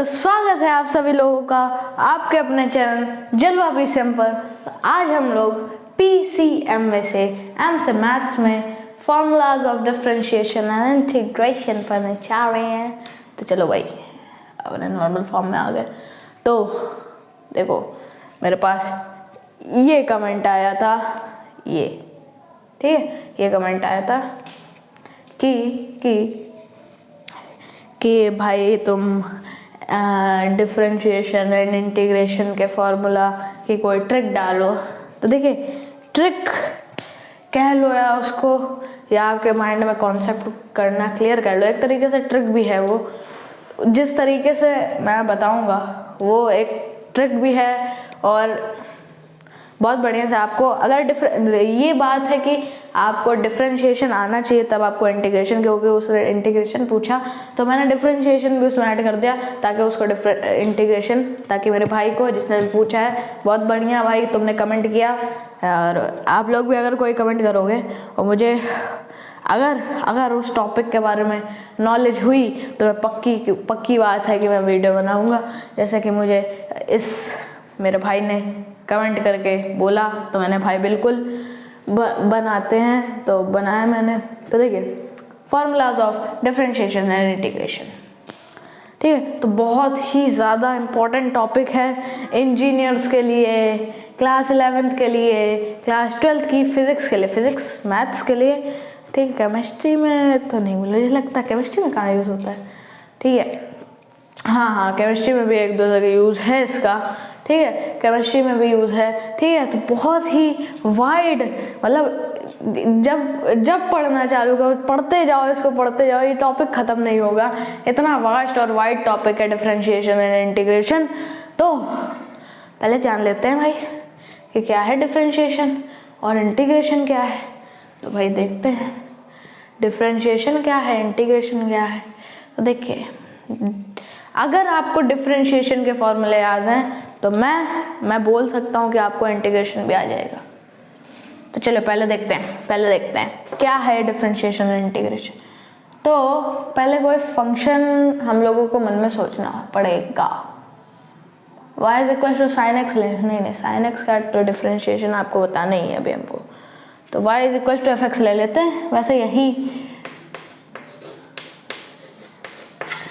तो स्वागत है आप सभी लोगों का आपके अपने चैनल जलवा पीसीएम पर। तो आज हम लोग पीसीएम में से एम से मैथ्स में formulas of differentiation and integration पढ़ने चाह रहे हैं। तो चलो भाई अपने नॉर्मल फॉर्म में आ गए। तो देखो मेरे पास ये कमेंट आया था, ये ठीक है, ये कमेंट आया था कि भाई तुम डिफरेंशिएशन एंड इंटीग्रेशन के फॉर्मूला की कोई ट्रिक डालो। तो देखिए ट्रिक कह लो या उसको, या आपके माइंड में कॉन्सेप्ट करना क्लियर कर लो। एक तरीके से ट्रिक भी है, वो जिस तरीके से मैं बताऊंगा वो एक ट्रिक भी है और बहुत बढ़िया से आपको अगर ये बात है कि आपको डिफरेंशिएशन आना चाहिए तब आपको इंटीग्रेशन, क्योंकि उसने इंटीग्रेशन पूछा तो मैंने डिफरेंशिएशन भी उसमें ऐड कर दिया ताकि उसको इंटीग्रेशन, ताकि मेरे भाई को जिसने भी पूछा है, बहुत बढ़िया भाई तुमने कमेंट किया। और आप लोग भी अगर कोई कमेंट करोगे और मुझे अगर उस टॉपिक के बारे में नॉलेज हुई तो मैं पक्की बात है कि मैं वीडियो बनाऊँगा। जैसे कि मुझे इस मेरे भाई ने कमेंट करके बोला तो मैंने भाई बिल्कुल बनाते हैं, तो बनाया मैंने। तो देखिए formulas of differentiation and integration, ठीक है। तो बहुत ही ज़्यादा इम्पोर्टेंट टॉपिक है इंजीनियर्स के लिए, क्लास 11th के लिए, क्लास 12th की फिज़िक्स के लिए, फिज़िक्स मैथ्स के लिए, ठीक है। केमिस्ट्री में तो नहीं, मुझे लगता केमिस्ट्री में कहाँ यूज़ होता है, ठीक है। हाँ केमिस्ट्री में भी एक दो जगह यूज़ है इसका, ठीक है, केमिस्ट्री में भी यूज़ है, ठीक है। तो बहुत ही वाइड, मतलब जब पढ़ना चालू करो, पढ़ते जाओ, इसको पढ़ते जाओ, ये टॉपिक ख़त्म नहीं होगा। इतना वास्ट और वाइड टॉपिक है डिफरेंशिएशन एंड इंटीग्रेशन। तो पहले जान लेते हैं भाई कि क्या है डिफरेंशिएशन और इंटीग्रेशन क्या है। तो भाई देखते हैं डिफरेंशिएशन क्या है, इंटीग्रेशन क्या है। तो देखिए अगर आपको डिफरेंशिएशन के फॉर्मूले याद हैं तो मैं बोल सकता हूँ कि आपको इंटीग्रेशन भी आ जाएगा। तो चलो पहले देखते हैं क्या है डिफरेंशिएशन और इंटीग्रेशन। तो पहले कोई फंक्शन हम लोगों को मन में सोचना पड़ेगा। y = sin x नहीं sin x का तो डिफरेंशिएशन आपको बताना ही है अभी हमको। तो y = fx ले लेते हैं। वैसे यही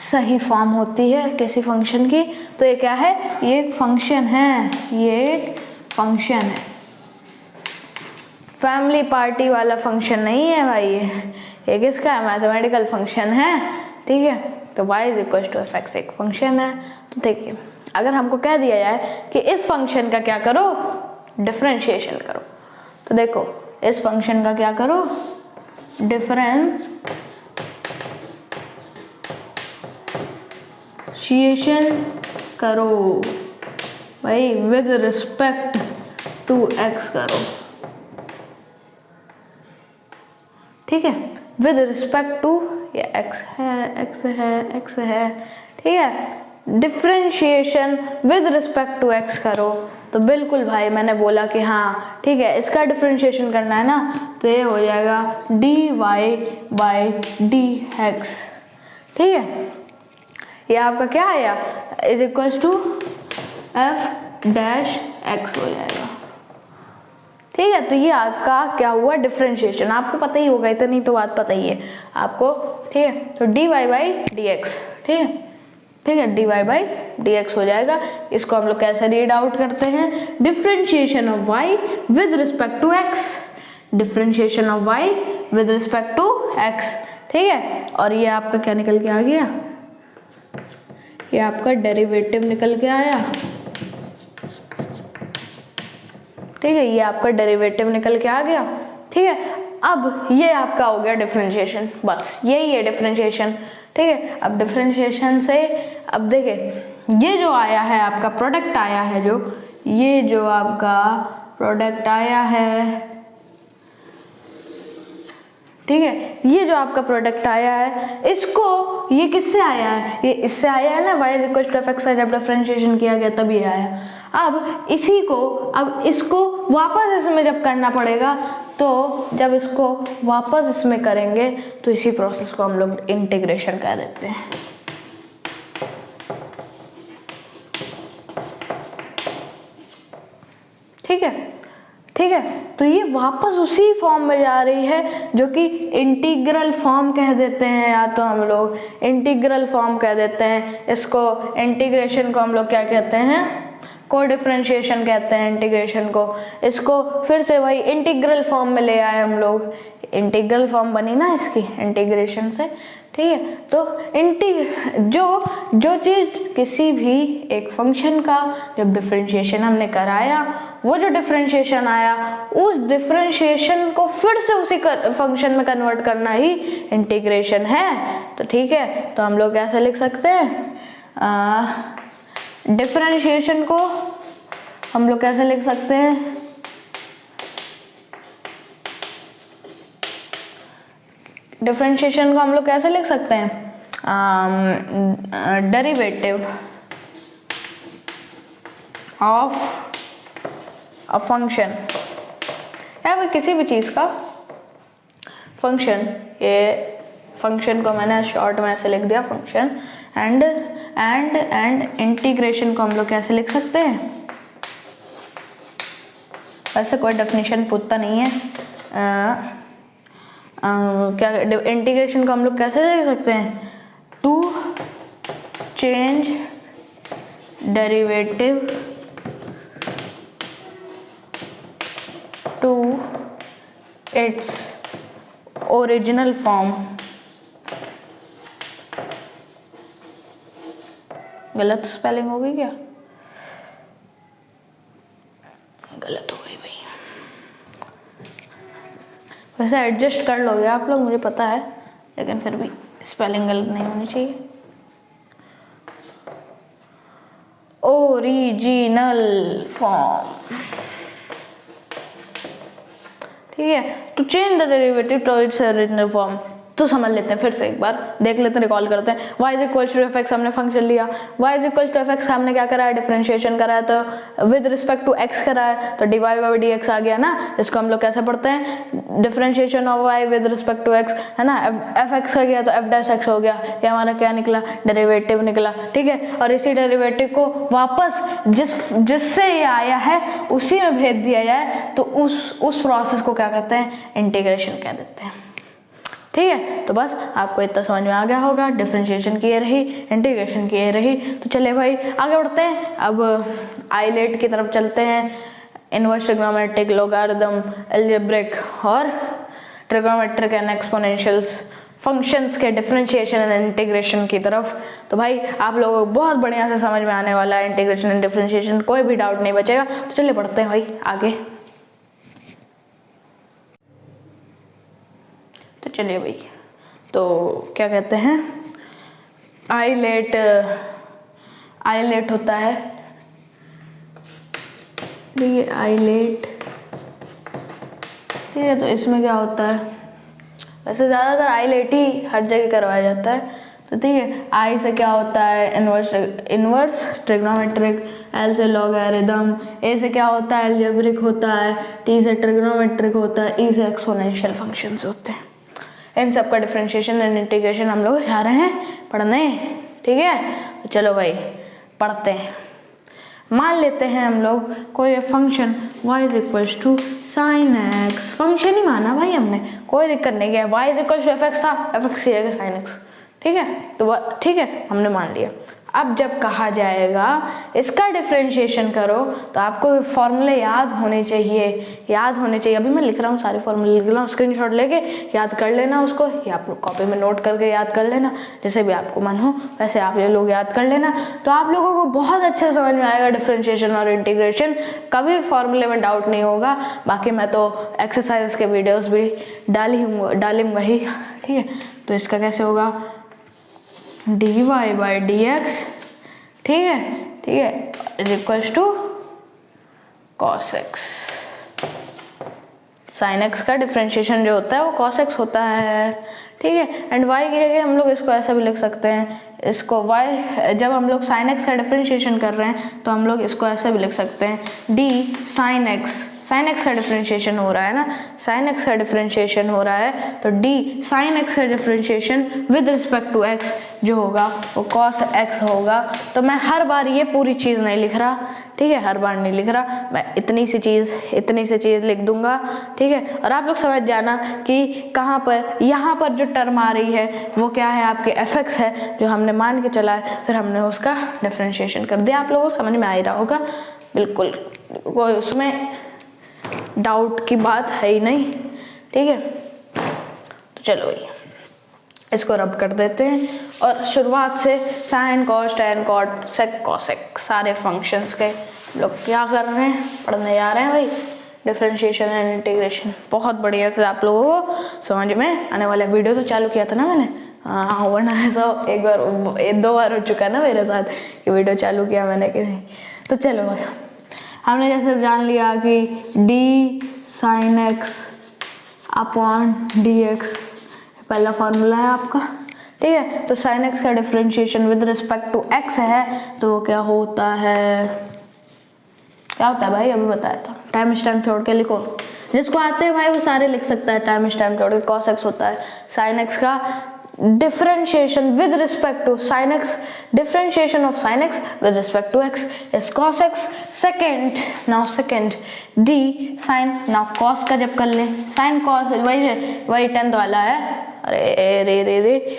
सही फॉर्म होती है किसी फंक्शन की। तो ये क्या है, ये एक फंक्शन है, फैमिली पार्टी वाला फंक्शन नहीं है भाई, ये किसका है, मैथमेटिकल फंक्शन है, ठीक है। तो y = fx एक फंक्शन है। तो देखिए अगर हमको कह दिया जाए कि इस फंक्शन का क्या करो, डिफरेंशिएशन करो, तो देखो इस फंक्शन का क्या करो, डिफरेंशिएशन करो भाई, विद रिस्पेक्ट टू x करो, ठीक है। विद रिस्पेक्ट टू ये x है, ठीक है। Differentiation with respect to x करो। तो बिल्कुल भाई मैंने बोला कि हाँ ठीक है, इसका डिफरेंशिएशन करना है ना, तो ये हो जाएगा dy/dx, ठीक है। ये आपका क्या आया, = f' हो जाएगा, ठीक है। तो ये आपका क्या हुआ, डिफरेंशिएशन। आपको पता ही होगा, इतनी तो बात पता ही है आपको, ठीक है। तो dy/dx, ठीक है, dy/dx हो जाएगा। इसको हम लोग कैसे रीड आउट करते हैं, differentiation of y with respect to x, differentiation of y with respect to x, ठीक है। और ये आपका क्या निकल के आ गया, ये आपका डेरिवेटिव निकल के आया, ठीक है। ये आपका डेरिवेटिव निकल के आ गया, ठीक है। अब ये आपका हो गया डिफरेंशिएशन, बस यही है डिफरेंशिएशन, ठीक है। अब डिफरेंशिएशन से अब देखिए ये जो आया है आपका प्रोडक्ट आया है, ये जो आपका प्रोडक्ट आया है, ठीक है, ये जो आपका प्रोडक्ट आया है, इसको ये किससे आया है, ये इससे आया है ना, y = fx से जब डिफरेंशिएशन किया गया तब ये आया। अब इसको वापस इसमें जब करना पड़ेगा, तो जब इसको वापस इसमें करेंगे तो इसी प्रोसेस को हम लोग इंटीग्रेशन कह देते हैं। ठीक है, ठीक है। तो ये वापस उसी फॉर्म में जा रही है जो कि इंटीग्रल फॉर्म कह देते हैं, या तो हम लोग इंटीग्रल फॉर्म कह देते हैं इसको। इंटीग्रेशन को हम लोग क्या कहते हैं, को डिफरेंशिएशन कहते हैं इंटीग्रेशन को। इसको फिर से वही इंटीग्रल फॉर्म में ले आए हम लोग, इंटीग्रल फॉर्म बनी ना इसकी इंटीग्रेशन से, ठीक है। तो जो चीज़ किसी भी एक फंक्शन का जब डिफरेंशिएशन हमने कराया, वो जो डिफरेंशिएशन आया उस डिफरेंशिएशन को फिर से उसी फंक्शन में कन्वर्ट करना ही इंटीग्रेशन है। तो ठीक है, तो हम लोग कैसे लिख सकते हैं, डिफरेंशिएशन को हम लोग कैसे लिख सकते हैं, डिफरेंशिएशन को हम लोग कैसे लिख सकते हैं, डेरिवेटिव ऑफ अ फंक्शन, या फिर किसी भी चीज़ का फंक्शन। ये फंक्शन को मैंने शॉर्ट में ऐसे लिख दिया फंक्शन, एंड इंटीग्रेशन को हम लोग कैसे लिख सकते हैं, वैसे कोई डेफिनेशन पूछता नहीं है। क्या इंटीग्रेशन को हम लोग कैसे लिख सकते हैं, to change derivative to its original form. गलत स्पेलिंग हो गई क्या, गलत हो गई भाई, वैसे एडजस्ट कर लोगे आप लोग मुझे पता है, लेकिन फिर भी स्पेलिंग गलत नहीं होनी चाहिए। ओरिजिनल फॉर्म, ठीक है। To change the derivative to its original form, तो समझ लेते हैं फिर से एक बार, देख लेते हैं, रिकॉल करते हैं। y is equal to F X हमने फंक्शन लिया, y is equal to F X हमने क्या करा है, डिफरेंशिएशन करा है, तो विद रिस्पेक्ट टू x करा है, तो D Y by D X आ गया ना। इसको हम लोग कैसे पढ़ते हैं, differentiation of y with respect to x, है ना। एफ एक्स का गया तो एफ डैश एक्स हो गया, ये हमारा क्या निकला, डेरिवेटिव निकला, ठीक है। और इसी डेरिवेटिव को वापस जिससे ये आया है उसी में भेज दिया जाए, तो उस प्रोसेस को क्या कहते हैं, इंटीग्रेशन कह देते हैं, ठीक है। तो बस आपको इतना समझ में आ गया होगा, डिफरेंशिएशन की ये रही, इंटीग्रेशन की ये रही। तो चलिए भाई आगे बढ़ते हैं, अब आइलेट की तरफ चलते हैं, इनवर्स ट्रिग्नोमेट्रिक, लोगारिथम, अलजेब्रिक और ट्रिग्नोमेट्रिक एंड एक्सपोनेंशियल्स फंक्शंस के डिफरेंशिएशन एंड इंटीग्रेशन की तरफ। तो भाई आप लोगों को बहुत बढ़िया से समझ में आने वाला है इंटीग्रेशन एंड डिफरेंशिएशन, कोई भी डाउट नहीं बचेगा। तो चलिए बढ़ते हैं भाई आगे। तो चलिए भाई, तो क्या कहते हैं, आइलेट होता है, ठीक है, आइलेट, ठीक है। तो इसमें क्या होता है, वैसे ज़्यादातर आइलेट ही हर जगह करवाया जाता है, तो ठीक है। आई से क्या होता है, इनवर्स ट्रिग्नोमेट्रिक, एल से लॉगरिथम, ए से क्या होता है, अलजेब्रिक होता है, टी से ट्रिग्नोमेट्रिक होता है, ई से एक्सपोनेंशियल फंक्शंस होते हैं। इन सब का डिफरेंशिएशन एंड इंटीग्रेशन हम लोग जा रहे हैं पढ़ने, ठीक है। तो चलो भाई पढ़ते हैं। मान लेते हैं हम लोग कोई function y is equal to sine X, function ही माना भाई हमने, कोई दिक्कत नहीं है। y is equal to F X था, एफ एक्स की जगह साइन एक्स, ठीक है। तो ठीक है, हमने मान लिया। अब जब कहा जाएगा इसका डिफरेंशिएशन करो, तो आपको फॉर्मूले याद होने चाहिए, अभी मैं लिख रहा हूँ, सारे फॉर्मूले लिख रहा हूँ, स्क्रीनशॉट लेके याद कर लेना उसको, या आप कॉपी में नोट करके याद कर लेना, जैसे भी आपको मन हो वैसे आप ये लोग याद कर लेना। तो आप लोगों को बहुत अच्छे से समझ में आएगा डिफरेंशिएशन और इंटीग्रेशन, कभी भी फॉर्मूले में डाउट नहीं होगा। बाकी मैं तो एक्सरसाइज के वीडियोज़ भी डालूंगा ही, ठीक है। तो इसका कैसे होगा, D Y by D X, ठीक है, is equals to cos X. Sine X का डिफरेंशिएशन जो होता है वो कॉस एक्स होता है, ठीक है। एंड वाई की जगह हम लोग इसको ऐसा भी लिख सकते हैं, इसको वाई, जब हम लोग साइन एक्स का डिफरेंशिएशन कर रहे हैं तो हम लोग इसको ऐसे भी लिख सकते हैं, D sine x. Sine X का डिफरेंशिएशन हो रहा है ना, साइन एक्स का डिफरेंशिएशन हो रहा है तो डी साइन एक्स का differentiation with respect to X जो होगा वो कॉस एक्स होगा। तो मैं हर बार ये पूरी चीज़ नहीं लिख रहा, ठीक है, हर बार नहीं लिख रहा, मैं इतनी सी चीज़ लिख दूंगा, ठीक है। और आप लोग समझ जाना कि कहाँ पर, यहाँ पर जो टर्म आ रही है वो क्या है, आपके एफ एक्स है जो हमने मान के चला है, फिर हमने उसका डिफरेंशिएशन कर दिया। आप लोगों को समझ में आ ही रहा होगा, बिल्कुल कोई उसमें डाउट की बात है ही नहीं, ठीक है। तो चलो भाई इसको रब कर देते हैं और शुरुआत से sine cos tan cot sec cosec सारे फंक्शंस के लोग क्या कर रहे हैं, पढ़ने जा रहे हैं भाई, डिफरेंशिएशन एंड इंटीग्रेशन। बहुत बढ़िया से आप लोगों को समझ में आने वाला वीडियो तो चालू किया था ना मैंने, हाँ, वरना ऐसा एक दो बार हो चुका है ना मेरे साथ कि वीडियो चालू किया मैंने कि नहीं। तो चलो भाई हमने जैसे जान लिया कि D sine X upon D X पहला फॉर्मूला है आपका, ठीक है। तो साइन एक्स का differentiation with respect to X है तो क्या होता है, क्या होता है भाई, अभी बताया था, टाइम स्टैम्प छोड़ के लिखो, जिसको आते हैं भाई वो सारे लिख सकता है, टाइम स्टैम्प छोड़ के कॉस एक्स होता है साइन एक्स का differentiation with respect to sine X, differentiation of sine X with respect to X is cos X. Second, now second D sine, now cos का जब कर लें, साइन कॉस वही 10th वाला है, अरे रे रे रे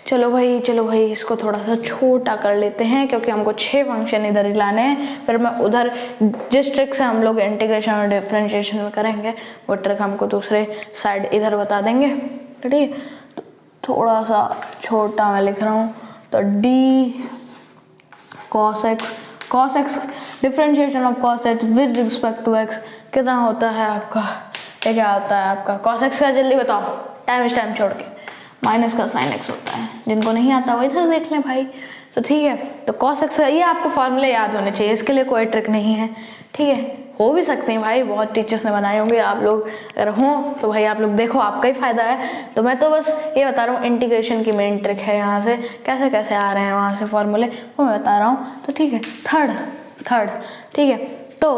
चलो भाई इसको थोड़ा सा छोटा कर लेते हैं क्योंकि हमको 6 फंक्शन इधर ही लाने हैं, फिर मैं उधर जिस ट्रिक से हम लोग इंटीग्रेशन और डिफरेंशिएशन में करेंगे वो ट्रिक हमको दूसरे साइड इधर बता देंगे, ठीक है। तो थोड़ा सा छोटा मैं लिख रहा हूँ, तो D cos X differentiation of cos X with respect to X कितना होता है आपका, ये क्या होता है आपका कॉस एक्स का, जल्दी बताओ, टाइम छोड़ के, माइनस का साइन एक्स होता है, जिनको नहीं आता वो इधर देख लें भाई। तो ठीक है, तो कॉस एक्स ये आपको फॉर्मूले याद होने चाहिए, इसके लिए कोई ट्रिक नहीं है, ठीक है। हो भी सकते हैं भाई, बहुत टीचर्स ने बनाए होंगे, आप लोग अगर हों तो भाई आप लोग देखो, आपका ही फायदा है। तो मैं तो बस ये बता रहा हूँ इंटीग्रेशन की मेन ट्रिक है, यहाँ से कैसे कैसे आ रहे हैं वहाँ से फॉर्मूले वो मैं बता रहा हूँ। तो ठीक है, थर्ड ठीक है, तो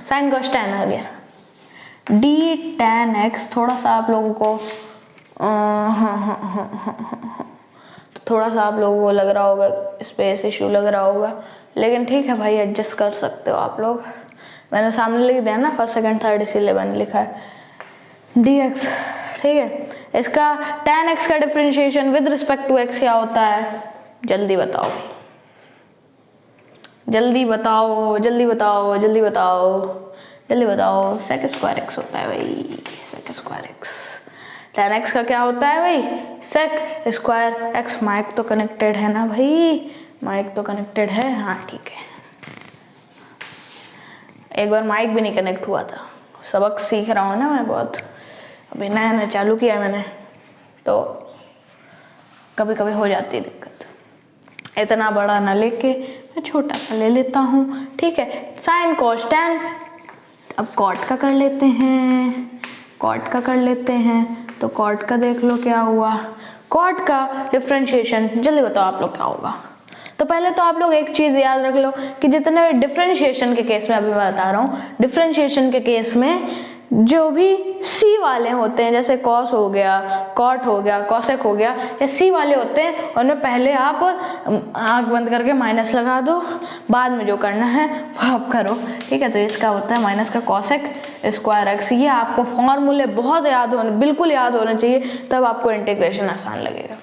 साइन कॉस टैन आ गया, डी टैन एक्स, थोड़ा सा आप लोगों को थोड़ा सा आप लोगों को लग रहा होगा, स्पेस इशू लग रहा होगा, लेकिन ठीक है भाई एडजस्ट कर सकते हो आप लोग, मैंने सामने लिख दिया ना, फर्स्ट सेकंड थर्ड इसीलिए मैंने लिखा है डी एक्स, ठीक है। इसका टैन एक्स का differentiation with respect to X क्या होता है, जल्दी बताओ, सेक स्क्वायर एक्स होता है भाई, sec square X. Tan X का क्या होता है भाई, सेक स्क्वायर एक्स। माइक तो कनेक्टेड है ना भाई, माइक तो कनेक्टेड है, हाँ ठीक है। एक बार माइक भी नहीं कनेक्ट हुआ था, सबक सीख रहा हूँ ना मैं बहुत, अभी नया चालू किया मैंने, तो कभी कभी हो जाती है दिक्कत। इतना बड़ा ना लेके मैं छोटा सा ले लेता हूँ, ठीक है। साइन कॉस टैन, अब कॉट का कर लेते हैं, तो कॉट का देख लो क्या हुआ, कॉट का डिफरेंशिएशन जल्दी बताओ आप लोग क्या होगा। तो पहले तो आप लोग एक चीज़ याद रख लो कि जितने डिफरेंशिएशन के केस में अभी मैं बता रहा हूँ, डिफरेंशिएशन के केस में जो भी सी वाले होते हैं, जैसे कॉस हो गया, कॉट हो गया, कॉसेक हो गया, या सी वाले होते हैं, उनमें पहले आप आंख बंद करके माइनस लगा दो, बाद में जो करना है वो आप करो, ठीक है। तो इसका होता है माइनस का कॉसेक स्क्वायर एक्स। ये आपको फॉर्मूले बहुत याद होने, बिल्कुल याद होने चाहिए, तब आपको इंटीग्रेशन आसान लगेगा।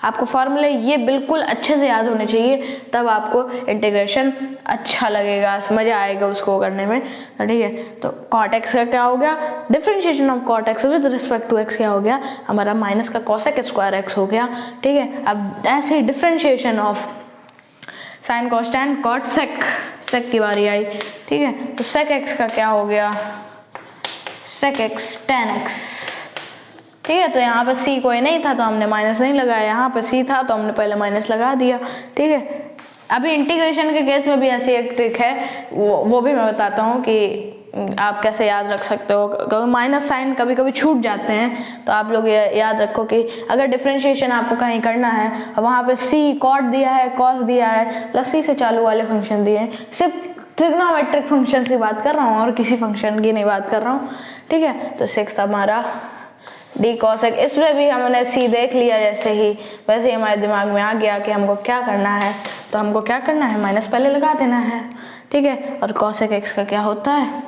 आपको फॉर्मूले ये बिल्कुल अच्छे से याद होने चाहिए, तब आपको इंटीग्रेशन अच्छा लगेगा, मज़ा आएगा उसको करने में, ठीक है। तो कॉट एक्स का क्या हो गया, differentiation of cot X with respect to X क्या हो गया हमारा, माइनस का कॉसेक स्क्वायर एक्स हो गया, ठीक है। अब ऐसे ही differentiation of sine cos tan cot sec की बारी आई, ठीक है। तो सेक एक्स का क्या हो गया, सेक एक्स टैन एक्स, ठीक है। तो यहाँ पे सी कोई नहीं था तो हमने माइनस नहीं लगाया, यहाँ पे सी था तो हमने पहले माइनस लगा दिया, ठीक है। अभी इंटीग्रेशन के केस में भी ऐसी एक ट्रिक है, वो भी मैं बताता हूँ कि आप कैसे याद रख सकते हो, क्योंकि माइनस साइन कभी कभी छूट जाते हैं। तो आप लोग याद रखो कि अगर डिफरेंशिएशन आपको कहीं करना है, वहाँ पे सी कॉट दिया है, कॉस दिया है, प्लस सी से चालू वाले फंक्शन दिए हैं, सिर्फ ट्रिग्नोमेट्रिक फंक्शन की बात कर रहा हूँ और किसी फंक्शन की नहीं बात कर रहा हूँ, ठीक है। तो सिक्स हमारा डी कॉसेक, इसमें भी हमने सी देख लिया जैसे ही, वैसे ही हमारे दिमाग में आ गया कि हमको क्या करना है। तो हमको क्या करना है, माइनस पहले लगा देना है, ठीक है। और कॉसेक एक्स का क्या होता है,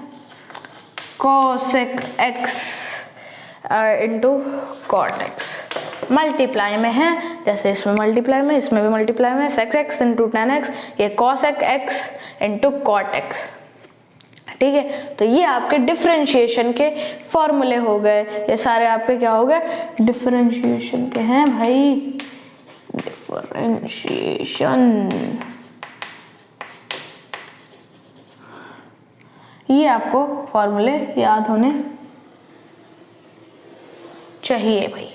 cosec X into cot X, multiply में है, जैसे इसमें मल्टीप्लाई में, इसमें भी मल्टीप्लाई में, sec X into tan X, ये cosec X into cot X, ठीक है। तो ये आपके डिफरेंशिएशन के फॉर्मूले हो गए, ये सारे आपके क्या हो गए, डिफरेंशिएशन के हैं भाई, डिफरेंशिएशन। ये आपको फॉर्मूले याद होने चाहिए भाई,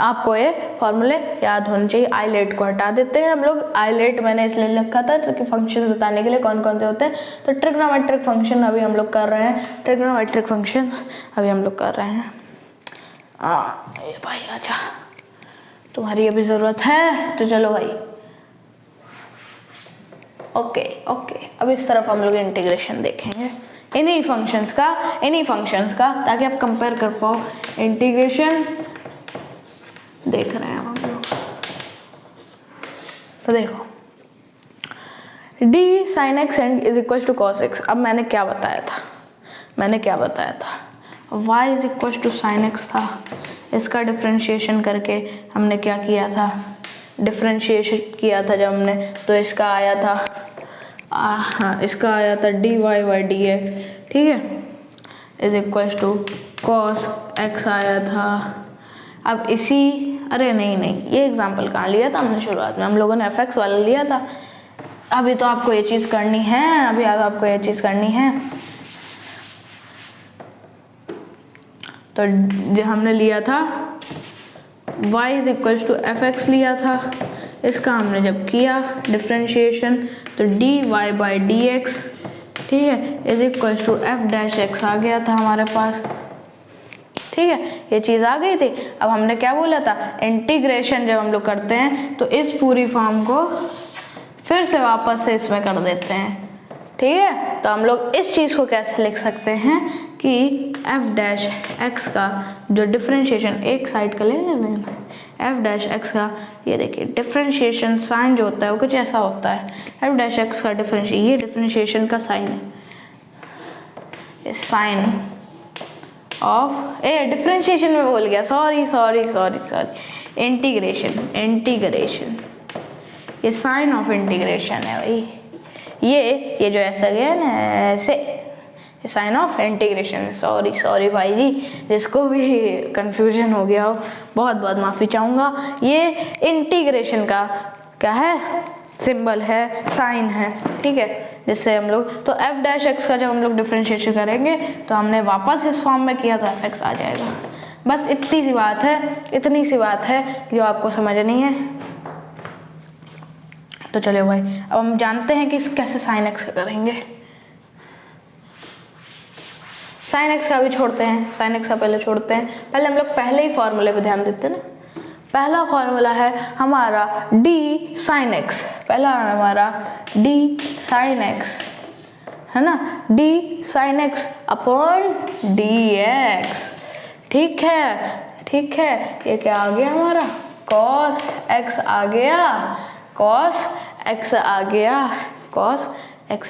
आपको ये फॉर्मूले याद होने चाहिए। आईलेट को हटा देते हैं हम लोग, आईलेट मैंने इसलिए लिखा था क्योंकि फंक्शन बताने के लिए कौन कौन से होते हैं। तो ट्रिग्नोमेट्रिक फंक्शन अभी हम लोग कर रहे हैं, ट्रिग्नोमेट्रिक फंक्शन अभी हम लोग कर रहे हैं। ये भाई अच्छा, तुम्हारी अभी ज़रूरत है तो चलो भाई, ओके ओके। अब इस तरफ हम लोग इंटीग्रेशन देखेंगे इन्हीं फंक्शंस का, ताकि आप कंपेयर कर पाओ। इंटीग्रेशन देख रहे हैं हम लोग, तो देखो D sine X and is equal to cos X. अब मैंने क्या बताया था, y is equal to sine X था, इसका डिफरेंशिएशन करके हमने क्या किया था, डिफरेंशिएशन किया था जब हमने, तो इसका आया था हाँ, इसका आया था dy बाई डी एक्स, ठीक है, is equal to cos X आया था। अब इसी, अरे नहीं, ये एग्जाम्पल कहाँ लिया था हमने, शुरुआत में हम लोगों ने एफ वाला लिया था। अभी तो आपको ये चीज़ करनी है, तो जो हमने लिया था y is equal to F X लिया था, इसका हमने जब किया डिफरेंशिएशन तो dy बाई डी एक्स, ठीक है, is equal to F dash X आ गया था हमारे पास, ठीक है, ये चीज़ आ गई थी। अब हमने क्या बोला था, इंटीग्रेशन जब हम लोग करते हैं तो इस पूरी फॉर्म को फिर से वापस से इसमें कर देते हैं, ठीक है। तो हम लोग इस चीज़ को कैसे लिख सकते हैं कि एफ डैश एक्स का जो डिफरेंशिएशन, एक साइड का ले लेना, एफ डैश एक्स का, ये देखिए डिफरेंशिएशन साइन जो होता है वो कुछ ऐसा होता है, एफ डैश एक्स का डिफरेंशिएशन, ये डिफरेंशिएशन का साइन है, ये साइन ऑफ डिफरेंशिएशन में भूल गया, सॉरी, इंटीग्रेशन, ये साइन ऑफ इंटीग्रेशन है भाई, ये जो ऐसा गया ना ऐसे, साइन ऑफ इंटीग्रेशन। सॉरी भाई जी, जिसको भी कंफ्यूजन हो गया हो बहुत बहुत माफ़ी चाहूँगा। ये इंटीग्रेशन का क्या है, सिंबल है, साइन है, ठीक है, जिससे हम लोग, तो एफ डैश एक्स का जब हम लोग डिफरेंशिएशन करेंगे तो हमने वापस इस फॉर्म में किया तो एफ एक्स आ जाएगा। बस इतनी सी बात है जो आपको समझनी है। तो चलो भाई, अब हम जानते हैं कि कैसे साइन एक्स का करेंगे। साइन एक्स का भी छोड़ते हैं, साइन एक्स का पहले छोड़ते हैं, पहले हम लोग पहले ही फॉर्मूले पे ध्यान देते हैं ना। पहला फॉर्मूला है हमारा डी साइन एक्स, पहला है हमारा डी साइन एक्स, है ना, D sine X upon D X, ठीक है। ये क्या आ गया हमारा, कॉस एक्स आ गया, कॉस एक्स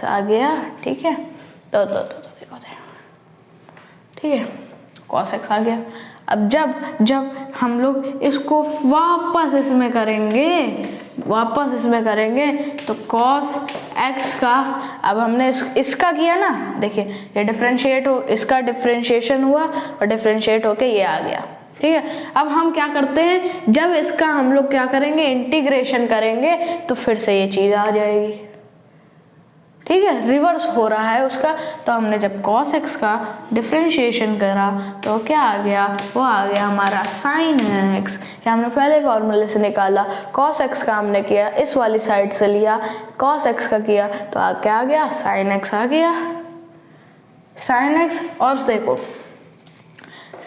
आ गया, ठीक है। तो देखो, ठीक है, कॉस एक्स आ गया। अब जब हम लोग इसको वापस इसमें करेंगे तो कॉस एक्स का, अब हमने इसका किया ना, देखिए ये इसका डिफरेंशिएशन हुआ और डिफरेंशिएट होके ये आ गया, ठीक है। अब हम क्या करते हैं, जब इसका हम लोग क्या करेंगे, इंटीग्रेशन करेंगे तो फिर से ये चीज़ आ जाएगी, ठीक है, रिवर्स हो रहा है उसका। तो हमने जब cos x का डिफरेंशिएशन करा तो क्या आ गया, वो आ गया हमारा sin x, या हमने पहले फॉर्मूले से निकाला, cos x का हमने किया इस वाली साइड से लिया, cos x का किया तो क्या आ गया, sin x आ गया, साइन एक्स और देखो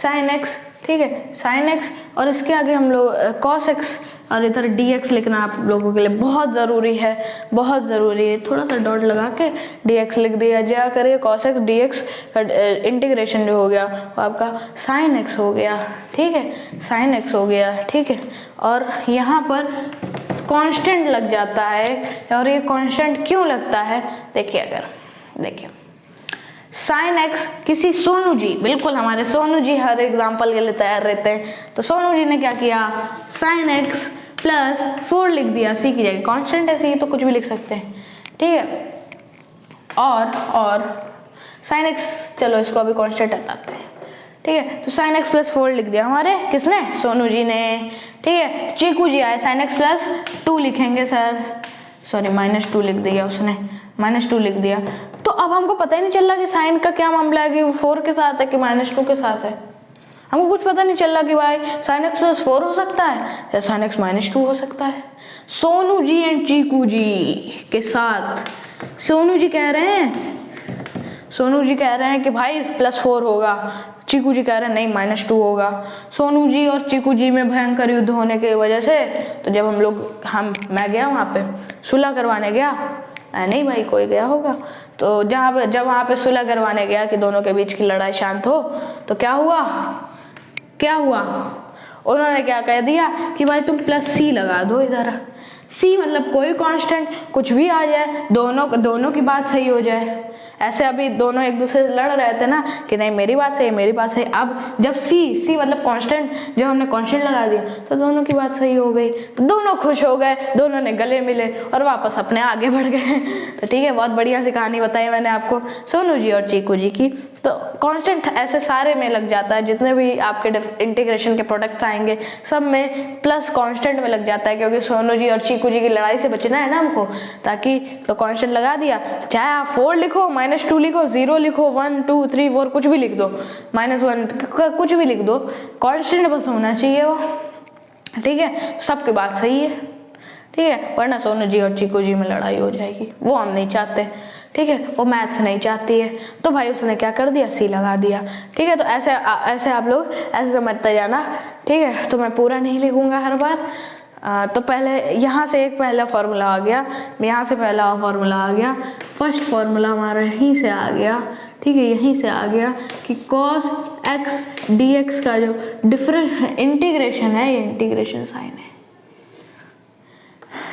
साइन एक्स, ठीक है, साइन एक्स और इसके आगे हम लोग कॉस एक्स और इधर डी एक्स लिखना आप लोगों के लिए बहुत ज़रूरी है, बहुत ज़रूरी है। थोड़ा सा डॉट लगा के डी एक्स लिख दिया जाया करिए। कॉस एक्स डी एक्स का इंटीग्रेशन जो हो गया वो आपका साइन एक्स हो गया, ठीक है, साइन एक्स हो गया, ठीक है। और यहाँ पर कांस्टेंट लग जाता है, और ये कांस्टेंट क्यों लगता है देखिए, अगर देखिए साइन एक्स किसी सोनू जी, बिल्कुल हमारे सोनू जी हर एग्जाम्पल के लिए तैयार रहते हैं, तो सोनू जी ने क्या किया, साइन एक्स प्लस 4 लिख दिया सी की जगह, कांस्टेंट है सी तो कुछ भी लिख सकते हैं, ठीक है। और साइन एक्स, चलो इसको अभी कांस्टेंट हटाते हैं, ठीक है, तो साइन एक्स प्लस 4 लिख दिया हमारे किसने, सोनू जी ने, ठीक है। चीकू जी आए साइन एक्स प्लस 2 लिखेंगे सर, सॉरी -2 लिख दिया उसने, -2 लिख दिया। तो अब हमको पता ही नहीं चल रहा कि साइन का क्या मामला है, कि 4 के साथ है कि -2 के साथ है, हमको कुछ पता नहीं चल रहा कि भाई साइन एक्स प्लस 4 हो सकता है या साइन एक्स -2 हो सकता है। सोनू जी एंड चीकू जी के साथ सोनू जी कह रहे हैं कि भाई +4 होगा, चीकू जी कह रहे हैं नहीं -2 होगा। सोनू जी और चीकू जी में भयंकर युद्ध होने की वजह से तो जब मैं गया वहाँ पे सुलह करवाने गया, नहीं भाई कोई गया होगा, तो जब वहाँ पे सुलह करवाने गया कि दोनों के बीच की लड़ाई शांत हो, तो क्या हुआ उन्होंने क्या कह दिया कि भाई तुम +C लगा दो इधर, C मतलब कोई कांस्टेंट कुछ भी आ जाए, दोनों की बात सही हो जाए। ऐसे अभी दोनों एक दूसरे से लड़ रहे थे ना कि नहीं मेरी बात सही, अब जब C मतलब कांस्टेंट, जब हमने कांस्टेंट लगा दिया तो दोनों की बात सही हो गई, तो दोनों खुश हो गए, दोनों ने गले मिले और वापस अपने आगे बढ़ गए। तो ठीक है, बहुत बढ़िया सी कहानी बताई मैंने आपको सोनू जी और चीकू जी की। तो कांस्टेंट ऐसे सारे में लग जाता है, जितने भी आपके इंटीग्रेशन के प्रोडक्ट्स आएंगे सब में प्लस कांस्टेंट में लग जाता है, क्योंकि सोनू जी और चीकू जी की लड़ाई से बचना है ना हमको, ताकि तो कांस्टेंट लगा दिया, चाहे आप 4 लिखो, -2 लिखो, 0 लिखो, 1 2 3 4 कुछ भी लिख दो, -1 कुछ भी लिख दो, कांस्टेंट बस होना चाहिए वो, ठीक है, सबकी बात सही है, ठीक है, वरना सोनू जी और चीकू जी में लड़ाई हो जाएगी, वो हम नहीं चाहते, ठीक है, वो मैथ्स नहीं चाहती है। तो भाई उसने क्या कर दिया, C लगा दिया, ठीक है। तो ऐसे आप लोग ऐसे समझते जाना, ठीक है। तो मैं पूरा नहीं लिखूंगा हर बार। तो पहले यहाँ से एक पहला फार्मूला आ गया, यहाँ से पहला फार्मूला आ गया, फर्स्ट फार्मूला हमारा यहीं से आ गया, ठीक है, यहीं से आ गया कि cos x dx का जो इंटीग्रेशन है, ये इंटीग्रेशन साइन है,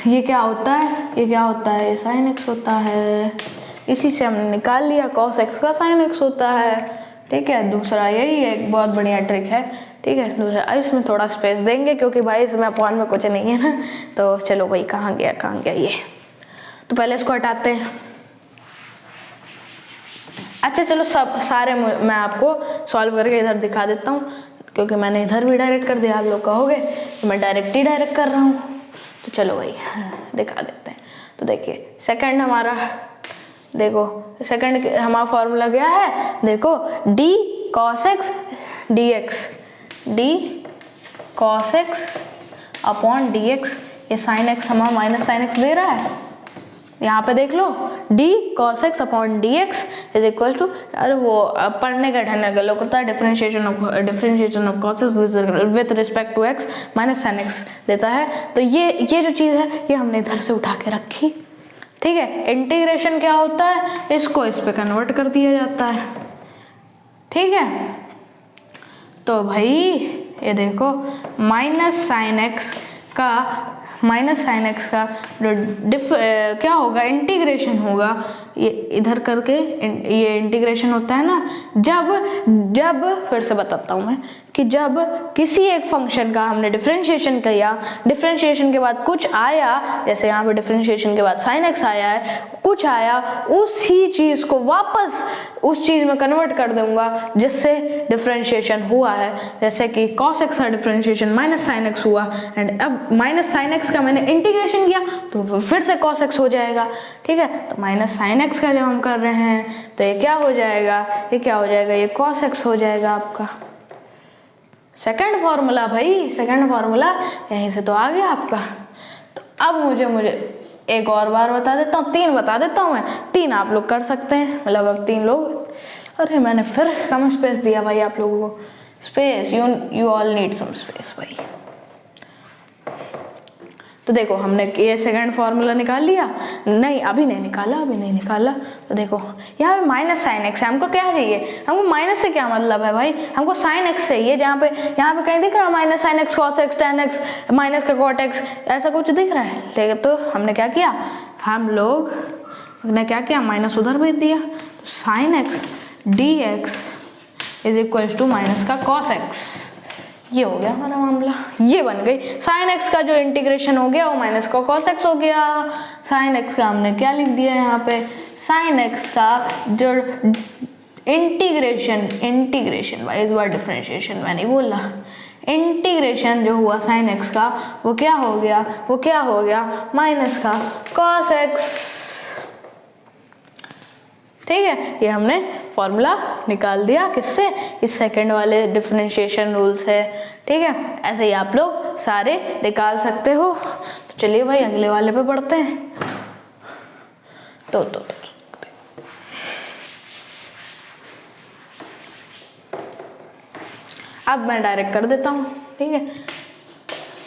ये क्या होता है, ये साइन x होता है, इसी से हमने निकाल लिया cos x का साइन x होता है, ठीक है। दूसरा यही है, एक बहुत बढ़िया ट्रिक है, ठीक है। दूसरा इसमें थोड़ा स्पेस देंगे क्योंकि भाई इसमें अपॉन में कुछ नहीं है ना, तो चलो भाई कहाँ गया ये, तो पहले इसको हटाते हैं। अच्छा चलो सारे मैं आपको सॉल्व करके इधर दिखा देता हूँ, क्योंकि मैंने इधर भी डायरेक्ट कर दिया, आप लोग कहोगे तो मैं डायरेक्ट कर रहा हूँ, तो चलो भाई दिखा देते हैं। तो देखिए सेकंड हमारा, देखो सेकंड हमारा फॉर्मूला क्या है, देखो d cos x dx, d cos x upon dx, ये साइन x हमारा माइनस साइन x दे रहा है, यहाँ पे देख लो d cos x upon dx is equal to, अरे वो पढ़ने का ढंग गलत होता है, differentiation of cos x with respect to x minus sine x देता है। तो ये जो चीज़ है ये हमने इधर से उठा के रखी, ठीक है। इंटीग्रेशन क्या होता है, इसको इस पे कन्वर्ट कर दिया जाता है, ठीक है। तो भाई ये देखो माइनस साइन एक्स का जो क्या होगा, इंटीग्रेशन होगा, ये इधर करके ये इंटीग्रेशन होता है ना, जब फिर से बताता हूँ मैं कि जब किसी एक फंक्शन का हमने डिफरेंशिएशन किया, डिफरेंशिएशन के बाद कुछ आया, जैसे यहाँ पे डिफरेंशिएशन के बाद साइन एक्स आया है, कुछ आया, उसी चीज़ को वापस उस चीज़ में कन्वर्ट कर दूंगा जिससे डिफरेंशिएशन हुआ है। जैसे कि cos x का डिफरेंशिएशन माइनस साइन एक्स हुआ, एंड अब माइनस साइन एक्स का मैंने इंटीग्रेशन किया तो फिर से cos x हो जाएगा, ठीक है। तो माइनस साइन एक्स का जब हम कर रहे हैं तो ये क्या हो जाएगा, ये cos x हो जाएगा आपका। सेकंड फार्मूला भाई, सेकंड फार्मूला यहीं से तो आ गया आपका। तो अब मुझे एक और बार बता देता हूँ, 3 बता देता हूँ मैं, 3 आप लोग कर सकते हैं, मतलब अब 3 लोग अरे मैंने फिर कम स्पेस दिया भाई आप लोगों को। Space, you all need some space भाई। तो देखो हमने ये सेकंड फॉर्मूला निकाल लिया, नहीं अभी नहीं निकाला। तो देखो यहाँ पे माइनस साइन एक्स है, हमको क्या चाहिए, हमको माइनस से क्या मतलब है भाई, हमको साइन एक्स चाहिए। यहाँ पे कहीं दिख रहा है minus sine x cos x tan x minus का कॉट एक्स, ऐसा कुछ दिख रहा है? ठीक है, तो हमने क्या किया, हम लोग ने क्या किया, माइनस उधर भेज दिया। तो sine X D X is equal to minus का कॉस एक्स, ये हो गया हमारा मामला, ये बन गई साइन एक्स का जो इंटीग्रेशन हो गया वो माइनस का कॉस एक्स हो गया। साइन एक्स का हमने क्या लिख दिया यहाँ पे, साइन एक्स का जो इंटीग्रेशन भाई इस बार डिफरेंशिएशन मैं नहीं बोल रहा, इंटीग्रेशन जो हुआ साइन एक्स का वो क्या हो गया माइनस का कॉस एक्स। ठीक है, ये हमने फॉर्मूला निकाल दिया किससे, इस सेकंड वाले डिफरेंशिएशन रूल से। ठीक है, ऐसे ही आप लोग सारे निकाल सकते हो। तो चलिए भाई अगले वाले पे बढ़ते हैं। तो अब मैं डायरेक्ट कर देता हूँ। ठीक है,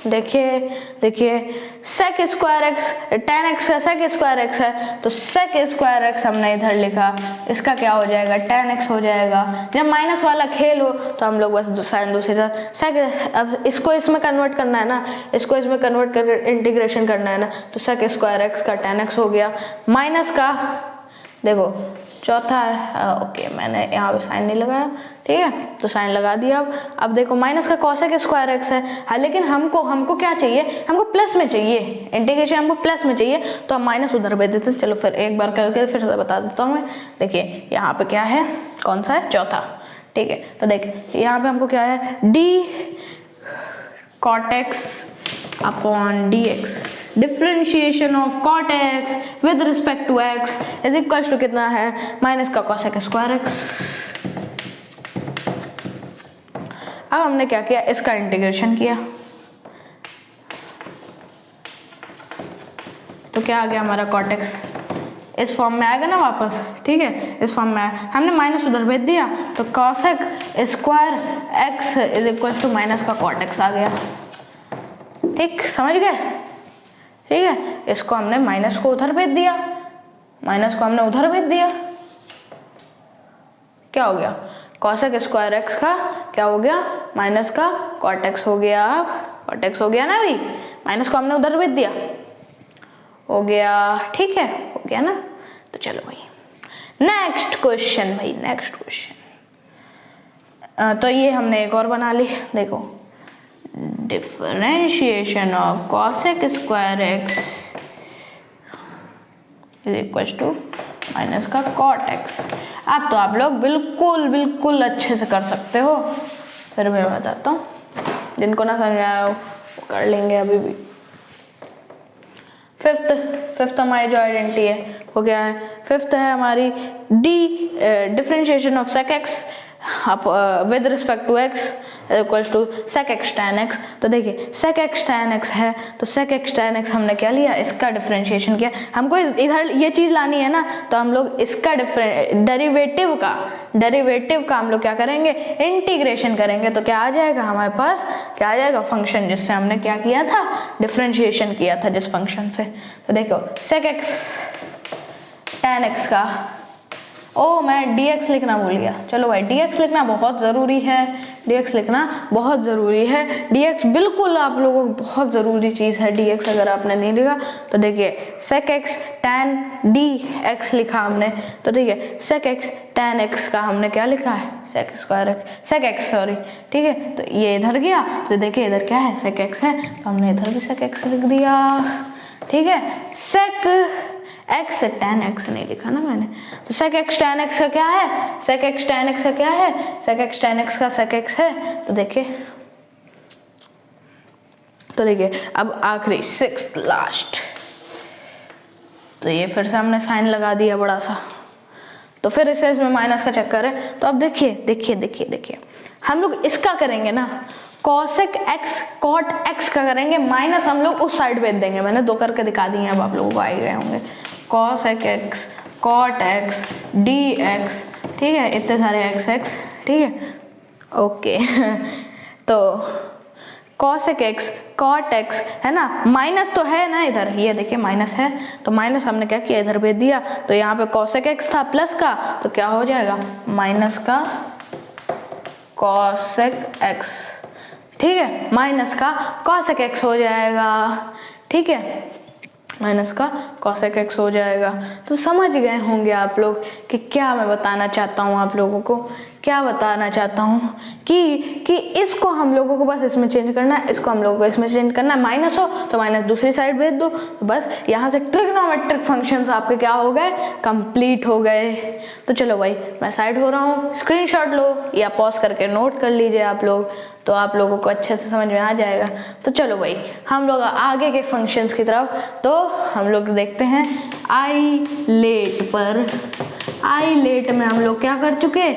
देखिए sec square X tan X का सेक स्क्वायर एक्स है, तो सेक स्क्वायर एक्स हमने इधर लिखा, इसका क्या हो जाएगा, टेन एक्स हो जाएगा। जब माइनस वाला खेल हो तो हम लोग बस साइन दूसरी तरफ सेक, अब इसको इसमें कन्वर्ट करना है ना, इसको इसमें कन्वर्ट कर इंटीग्रेशन करना है ना, तो सेक स्क्वायर एक्स का टेन एक्स हो गया माइनस का, देखो चौथा है, ओके मैंने यहाँ पे साइन नहीं लगाया। ठीक है, तो साइन लगा दिया। अब देखो माइनस का कॉसेक स्क्वायर एक्स है, हाँ लेकिन हमको क्या चाहिए, हमको प्लस में चाहिए, इंटीग्रेशन हमको प्लस में चाहिए, तो हम माइनस उधर भेज देते हैं। चलो फिर एक बार करके फिर से बता देता हूँ मैं। देखिए यहाँ पे क्या है, कौन सा है, चौथा। ठीक है, तो देखिए यहाँ पे हमको क्या है, D cot X upon D X, differentiation of cot X with respect to X is equal to कितना है, माइनस का कॉसेक स्क्वायर एक्स। अब हमने क्या किया, इसका इंटीग्रेशन किया, तो क्या आ गया हमारा कॉट एक्स, इस फॉर्म में आएगा ना वापस। ठीक है, इस फॉर्म में हमने माइनस उधर भेज दिया, तो cosec square X is equal to minus का कॉट एक्स आ गया। ठीक, समझ गए? ठीक है, इसको हमने माइनस को उधर भेज दिया, माइनस को हमने उधर भेज दिया, क्या हो गया, कॉसेक स्क्वायर एक्स का क्या हो गया, माइनस का कॉट एक्स हो गया। कॉट एक्स हो गया ना भाई, माइनस को हमने उधर भेज दिया, हो गया। ठीक है, हो गया ना। तो चलो भाई नेक्स्ट क्वेश्चन भाई, नेक्स्ट क्वेश्चन। तो ये हमने एक और बना ली, देखो differentiation of cosec square X is equal to minus का कॉट एक्स। अब तो आप लोग बिल्कुल अच्छे से कर सकते हो, फिर मैं बताता हूँ, जिनको ना समझ आया हो कर लेंगे अभी भी। फिफ्थ हमारी जो आइडेंटिटी है वो क्या है, फिफ्थ है हमारी D differentiation of sec X with respect to X equal to sec X tan X. तो देखिए सेक एक्स टैन एक्स है, तो सेक एक्स टैन एक्स हमने क्या लिया, इसका डिफरेंशिएशन किया। हमको इधर ये चीज़ लानी है ना, तो हम लोग इसका डेरिवेटिव का हम लोग क्या करेंगे, इंटीग्रेशन करेंगे। तो क्या आ जाएगा हमारे पास, क्या आ जाएगा, फंक्शन जिससे हमने क्या किया था, डिफरेंशिएशन किया था जिस फंक्शन से। तो देखो सेक एक्स टैन एक्स का, मैं dx लिखना भूल गया। चलो भाई dx लिखना बहुत ज़रूरी है, dx लिखना बहुत ज़रूरी है। dx बिल्कुल आप लोगों को बहुत ज़रूरी चीज़ है dx, अगर आपने नहीं लिखा तो देखिए sec x tan dx लिखा हमने, तो ठीक है sec x tan x का हमने क्या लिखा है, sec x सॉरी। ठीक है, तो ये इधर गया, तो देखिए इधर क्या है, sec x है, तो हमने इधर भी sec x लिख दिया। ठीक है, sec x tan x नहीं लिखा ना मैंने, तो sec x tan x का क्या है, sec x tan x का क्या है, sec x tan x का sec x है। तो देखिए अब आखिरी सिक्स्थ लास्ट, तो ये फिर से हमने साइन लगा दिया बड़ा सा, तो फिर इसमें माइनस का चक्कर है। तो अब देखिए हम लोग इसका करेंगे ना, cosec x cot x का करेंगे, माइनस हम लोग उस साइड भेज देंगे। मैंने दो करके दिखा दिए, अब आप लोगों को आ गए होंगे। cosec x cot X D X, ठीक है, इतने सारे एक्स एक्स, ठीक है, ओके। तो कॉसेक एक्स कॉट एक्स है ना, माइनस तो है ना इधर, ये देखिए माइनस है, तो माइनस हमने क्या किया इधर भेज दिया, तो यहाँ पे कॉसेक एक्स था प्लस का, तो क्या हो जाएगा माइनस का कॉसेक एक्स, ठीक है, माइनस का कॉसेक एक्स हो जाएगा, ठीक है, माइनस का कॉसेक एक्स हो जाएगा। तो समझ गए होंगे आप लोग कि क्या मैं बताना चाहता हूँ, आप लोगों को क्या बताना चाहता हूँ कि इसको हम लोगों को बस इसमें चेंज करना है, इसको हम लोगों को इसमें चेंज करना है, माइनस हो तो माइनस दूसरी साइड भेज दो, तो बस यहाँ से ट्रिग्नोमेट्रिक फंक्शंस आपके क्या हो गए, कंप्लीट हो गए। तो चलो भाई मैं साइड हो रहा हूँ, स्क्रीनशॉट लो या पॉज करके नोट कर लीजिए आप लोग, तो आप लोगों को अच्छे से समझ में आ जाएगा। तो चलो भाई हम लोग आगे के फंक्शंस की तरफ, तो हम लोग देखते हैं आईलेट पर। आईलेट में हम लोग क्या कर चुके,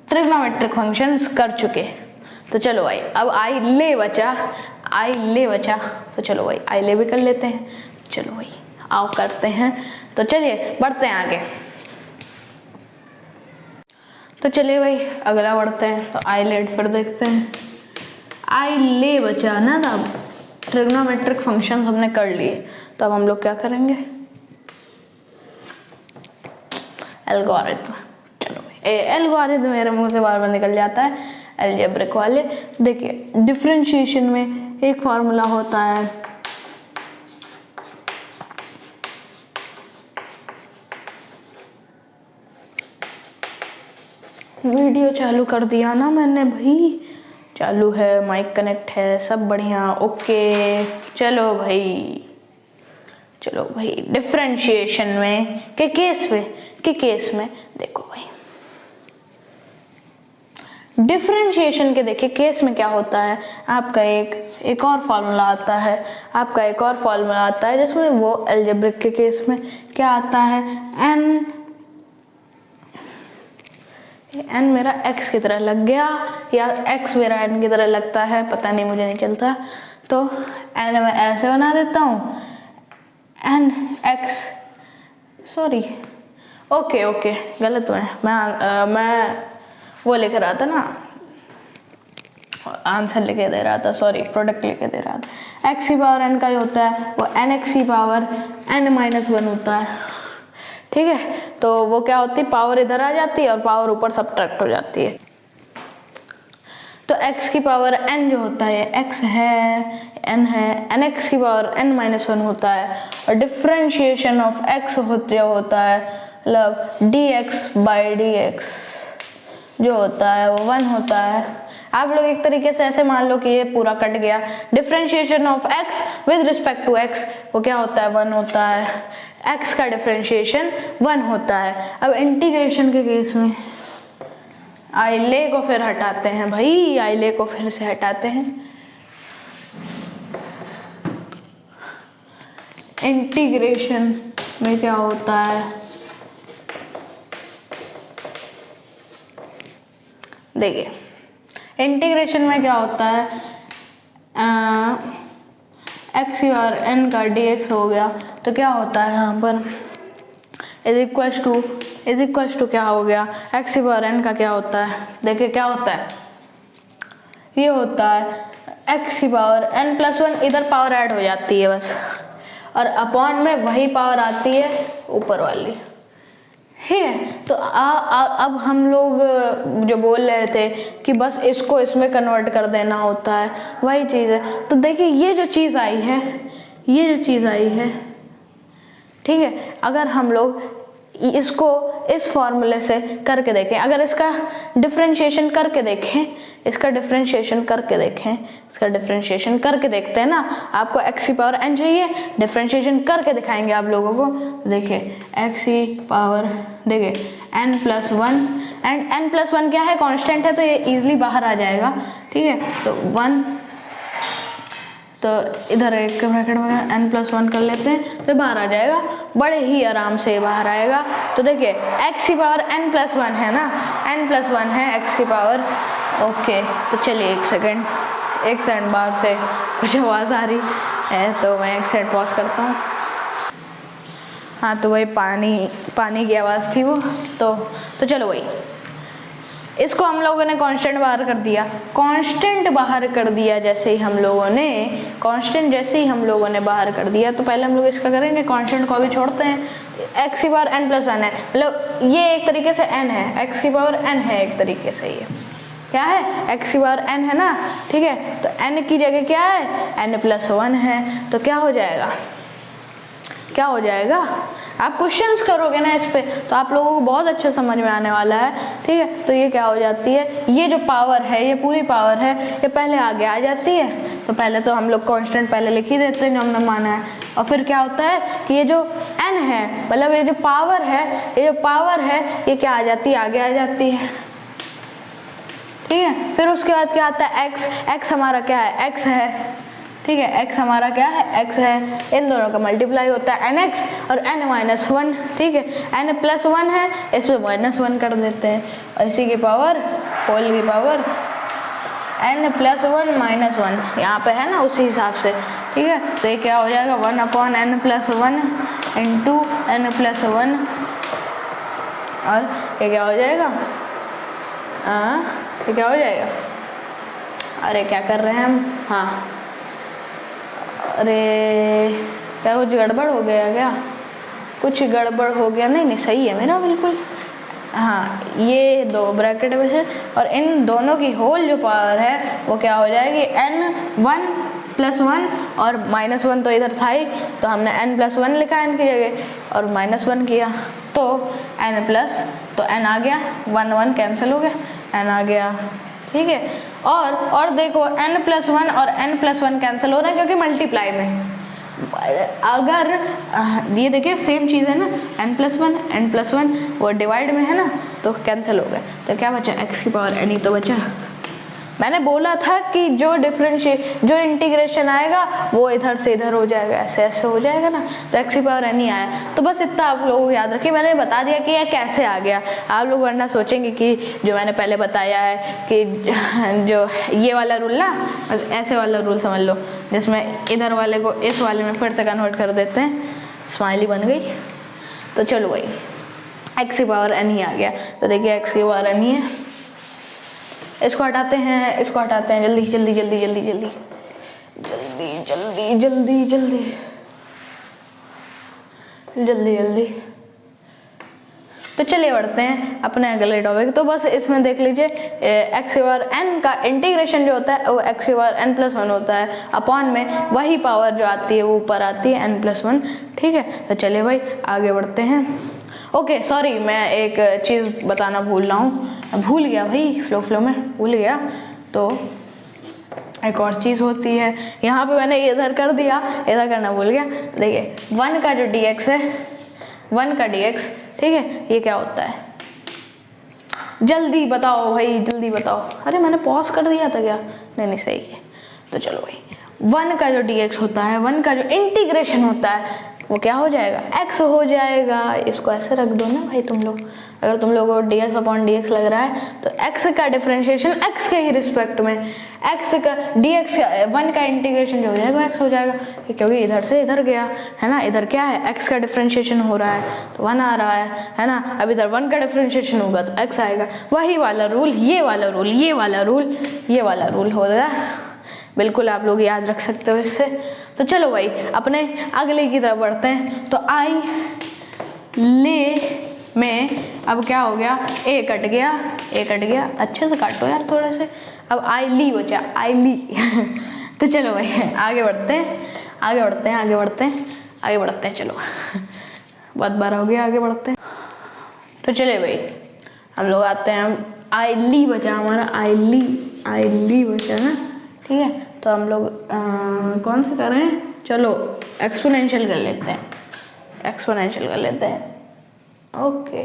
ट्रिग्नोमेट्रिक फंक्शंस कर चुके। तो चलो भाई अब आईले बचा, तो चलो भाई आईले भी कर लेते हैं। चलो भाई आओ करते हैं, तो चलिए बढ़ते हैं आगे। तो चलिए भाई अगला बढ़ते हैं, तो आईलेट फिर देखते हैं। आईले बचा ना, तब ट्रिग्नोमेट्रिक फंक्शंस हमने कर लिए, तो अब हम लोग क्या करेंगे, एल्गोरिथम। चलो एल्गोरिथम मेरे मुंह से बार बार निकल जाता है, अलजेब्रिक वाले। देखिए डिफरेंशिएशन में एक फॉर्मूला होता है, वीडियो चालू कर दिया ना मैंने भाई, चालू है, माइक कनेक्ट है, सब बढ़िया, ओके। चलो भाई डिफरेंशिएशन में के केस में देखो भाई, डिफरेंशिएशन के देखिए केस में क्या होता है, आपका एक और फॉर्मूला आता है, जिसमें वो अलजेब्रिक के केस में क्या आता है, n मेरा x की तरह लग गया या x मेरा n की तरह लगता है, पता नहीं, मुझे नहीं चलता, तो n मैं ऐसे बना देता हूँ, n x, सॉरी, ओके गलत मैं वो लेकर रहा था ना, आंसर लेके दे रहा था, सॉरी प्रोडक्ट लेके दे रहा था। x की पावर n का जो होता है वो nx की पावर n-1 होता है, ठीक है, तो वो क्या होती है, पावर इधर आ जाती है और पावर ऊपर सब्ट्रैक्ट हो जाती है। तो x की पावर n जो होता है x है, n है, nx की पावर n-1 होता है, और डिफरेंशिएशन ऑफ x जो होता है, मतलब dx/dx जो होता है वो 1 होता है। आप लोग एक तरीके से ऐसे मान लो कि ये पूरा कट गया, differentiation of x with respect to x वो क्या होता है, 1 होता है, x का डिफरेंशिएशन 1 होता है। अब इंटीग्रेशन के केस में आईले को फिर हटाते हैं भाई, आईले को फिर से हटाते हैं। इंटीग्रेशन में क्या होता है, देखिए इंटीग्रेशन में क्या होता है, x और n का dx हो गया, तो क्या होता है यहाँ पर इज इक्वल टू क्या हो गया, x और n का क्या होता है, देखिए क्या होता है, ये होता है x की पावर n+1, इधर पावर ऐड हो जाती है बस, और अपॉन में वही पावर आती है ऊपर वाली, ठीक है। तो अब हम लोग जो बोल रहे थे कि बस इसको इसमें कन्वर्ट कर देना होता है, वही चीज़ है। तो देखिए ये जो चीज़ आई है, ठीक है, अगर हम लोग इसको इस फॉर्मूले से करके देखें, अगर इसका डिफरेंशिएशन करके देखते हैं ना, आपको x की पावर n चाहिए, डिफरेंशिएशन करके दिखाएंगे आप लोगों को। देखिए x की पावर, देखिए n+1, एंड n+1 क्या है, कांस्टेंट है, तो ये इजीली बाहर आ जाएगा, ठीक है। तो 1, तो इधर एक ब्रैकेट में n+1 कर लेते हैं, तो बाहर आ जाएगा, बड़े ही आराम से बाहर आएगा। तो देखिए x की पावर n+1 है ना, n+1 है x की पावर, ओके। तो चलिए एक सेकंड बाहर से कुछ आवाज़ आ रही है, तो मैं एक सेकंड पॉज करता हूँ। हाँ तो वही पानी की आवाज़ थी वो। तो चलो वही, इसको हम लोगों ने कांस्टेंट बाहर कर दिया। कांस्टेंट बाहर कर दिया जैसे ही हम लोगों ने, कांस्टेंट जैसे ही हम लोगों ने बाहर कर दिया, तो पहले हम लोग इसका करेंगे, कांस्टेंट को अभी छोड़ते हैं। x की पावर n प्लस 1 है, मतलब ये एक तरीके से n है, x की पावर n है एक तरीके से, ये क्या है, x की पावर n है ना, ठीक है। तो n की जगह क्या है, n प्लस 1 है। तो क्या हो जाएगा, क्या हो जाएगा, आप क्वेश्चंस करोगे ना इस पे तो आप लोगों को बहुत अच्छे समझ में आने वाला है, ठीक है। तो ये क्या हो जाती है, ये जो पावर है, ये पूरी पावर है, ये पहले आगे आ जाती है। तो पहले तो हम लोग कांस्टेंट पहले लिख ही देते हैं जो हमने माना है, और फिर क्या होता है कि ये जो n है, मतलब ये जो पावर है, ये जो पावर है, ये क्या आ जाती है, आगे आ जाती है, ठीक है। फिर उसके बाद क्या आता है, x हमारा क्या है, x है, ठीक है, x हमारा क्या है, x है। इन दोनों का मल्टीप्लाई होता है nx और n माइनस 1, ठीक है। n प्लस 1 है, इसमें माइनस 1 कर देते हैं, और इसी की पावर, होल की पावर n प्लस 1 माइनस 1 यहाँ पे है ना, उसी हिसाब से, ठीक है। तो ये क्या हो जाएगा, 1 upon n plus 1 into n plus 1, और ये क्या हो जाएगा, ये क्या हो जाएगा, अरे क्या कर रहे हैं हम, हाँ अरे क्या कुछ गड़बड़ हो गया क्या, कुछ गड़बड़ हो गया, नहीं सही है मेरा बिल्कुल, हाँ ये दो ब्रैकेट में है, और इन दोनों की होल जो पावर है वो क्या हो जाएगी, n 1 प्लस 1 और माइनस 1 तो इधर था ही, तो हमने n प्लस 1 लिखा n की जगह और माइनस 1 किया, तो n प्लस, तो n आ गया, 1 1 कैंसिल हो गया, n आ गया, ठीक है। और देखो n प्लस 1 और n प्लस 1 कैंसिल हो रहा है क्योंकि मल्टीप्लाई में, अगर ये देखिए सेम चीज़ है ना, n प्लस 1 वो डिवाइड में है ना, तो कैंसिल हो गए, तो क्या बचा, x की पावर n ही तो बचा। मैंने बोला था कि जो जो इंटीग्रेशन आएगा वो इधर से इधर हो जाएगा, ऐसे ऐसे हो जाएगा ना, तो x की पावर n ही आया। तो बस इतना आप लोगों को याद रखिए, मैंने बता दिया कि यह कैसे आ गया। आप लोग वरना सोचेंगे कि जो मैंने पहले बताया है कि जो ये वाला रूल ना, ऐसे वाला रूल समझ लो, जिसमें इधर वाले को इस वाले में फिर से कन्वर्ट कर देते हैं, स्माइली बन गई। तो चलो वही x की पावर n ही आ गया। तो देखिए x की पावर n ही है, इसको हटाते हैं, इसको हटाते हैं, जल्दी जल्दी जल्दी जल्दी जल्दी जल्दी जल्दी जल्दी जल्दी जल्दी जल्दी। तो चलिए बढ़ते हैं अपने अगले टॉपिक। तो बस इसमें देख लीजिए x की पावर n का इंटीग्रेशन जो होता है वो x की पावर n प्लस 1 होता है, अपॉन में वही पावर जो आती है वो ऊपर आती है n प्लस 1, ठीक है। तो चलिए भाई आगे बढ़ते हैं। ओके सॉरी, मैं एक चीज़ बताना भूल रहा हूँ, भूल गया भाई, फ्लो में भूल गया। तो एक और चीज़ होती है, यहाँ पे मैंने इधर कर दिया, इधर करना भूल गया। देखिए 1 का जो dx है, 1 का dx, ठीक है, ये क्या होता है, जल्दी बताओ भाई जल्दी बताओ। अरे मैंने पॉज कर दिया था क्या, नहीं सही है। तो चलो भाई 1 का जो dx होता है, 1 का जो इंटीग्रेशन होता है वो क्या हो जाएगा, x हो जाएगा। इसको ऐसे रख दो ना भाई तुम लोग, अगर तुम लोगों को dx अपॉन dx लग रहा है तो x का डिफरेंशिएशन x के ही रिस्पेक्ट में, x का dx का 1 का इंटीग्रेशन जो हो जाएगा x हो जाएगा, क्योंकि इधर से इधर गया है ना, इधर क्या है x का डिफरेंशिएशन हो रहा है तो 1 आ रहा है ना। अब इधर 1 का डिफरेंशिएशन होगा तो x आएगा, वही वाला रूल, ये वाला रूल, ये वाला रूल, ये वाला रूल हो रहा है, बिल्कुल आप लोग याद रख सकते हो इससे। तो चलो भाई अपने अगले की तरफ बढ़ते हैं। तो आई ले में अब क्या हो गया, ए कट गया, ए कट गया, अच्छे से काटो यार थोड़े से। अब आई ली बचा, आई ली तो चलो भाई आगे बढ़ते हैं, आगे बढ़ते हैं, आगे बढ़ते हैं, आगे बढ़ते हैं। चलो बहुत बार हो गया, आगे बढ़ते हैं। तो चले भाई हम लोग आते हैं, आई ली बचा हमारा, आई ली बचा ना, ठीक है। तो हम लोग कौन से कर रहे हैं, चलो एक्सपोनेंशियल कर लेते हैं, एक्सपोनेंशियल कर लेते हैं। ओके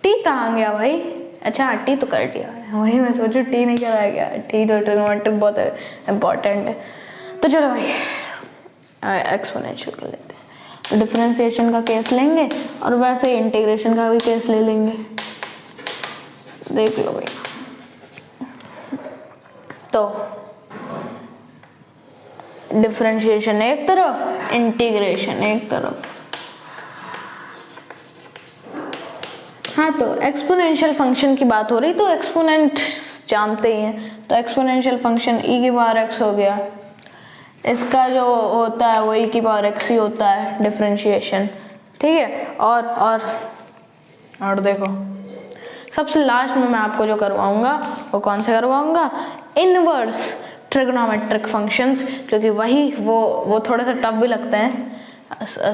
टी कहाँ गया भाई, अच्छा हाँ टी तो कर दिया, वही मैं सोचूं टी नहीं कराया गया, टी तो ट्रिग्नोमेट्री बहुत इम्पोर्टेंट है। तो चलो भाई एक्सपोनेंशियल कर लेते हैं। तो डिफरेंशिएशन का केस लेंगे और वैसे इंटीग्रेशन का भी केस ले लेंगे, देख लो भाई। तो डिफरेंशिएशन एक तरफ, इंटीग्रेशन एक तरफ, हाँ, तो एक्सपोनेंशियल फंक्शन की बात हो रही, तो एक्सपोनेंट जानते ही हैं, तो एक्सपोनेंशियल फंक्शन e की पावर x हो गया, इसका जो होता है वो e की पावर x ही होता है डिफरेंशिएशन, ठीक है। और देखो सबसे लास्ट में मैं आपको जो करवाऊंगा वो कौन से करवाऊंगा, इनवर्स ट्रिग्नोमेट्रिक फंक्शंस, क्योंकि वही वो थोड़े से टफ भी लगते हैं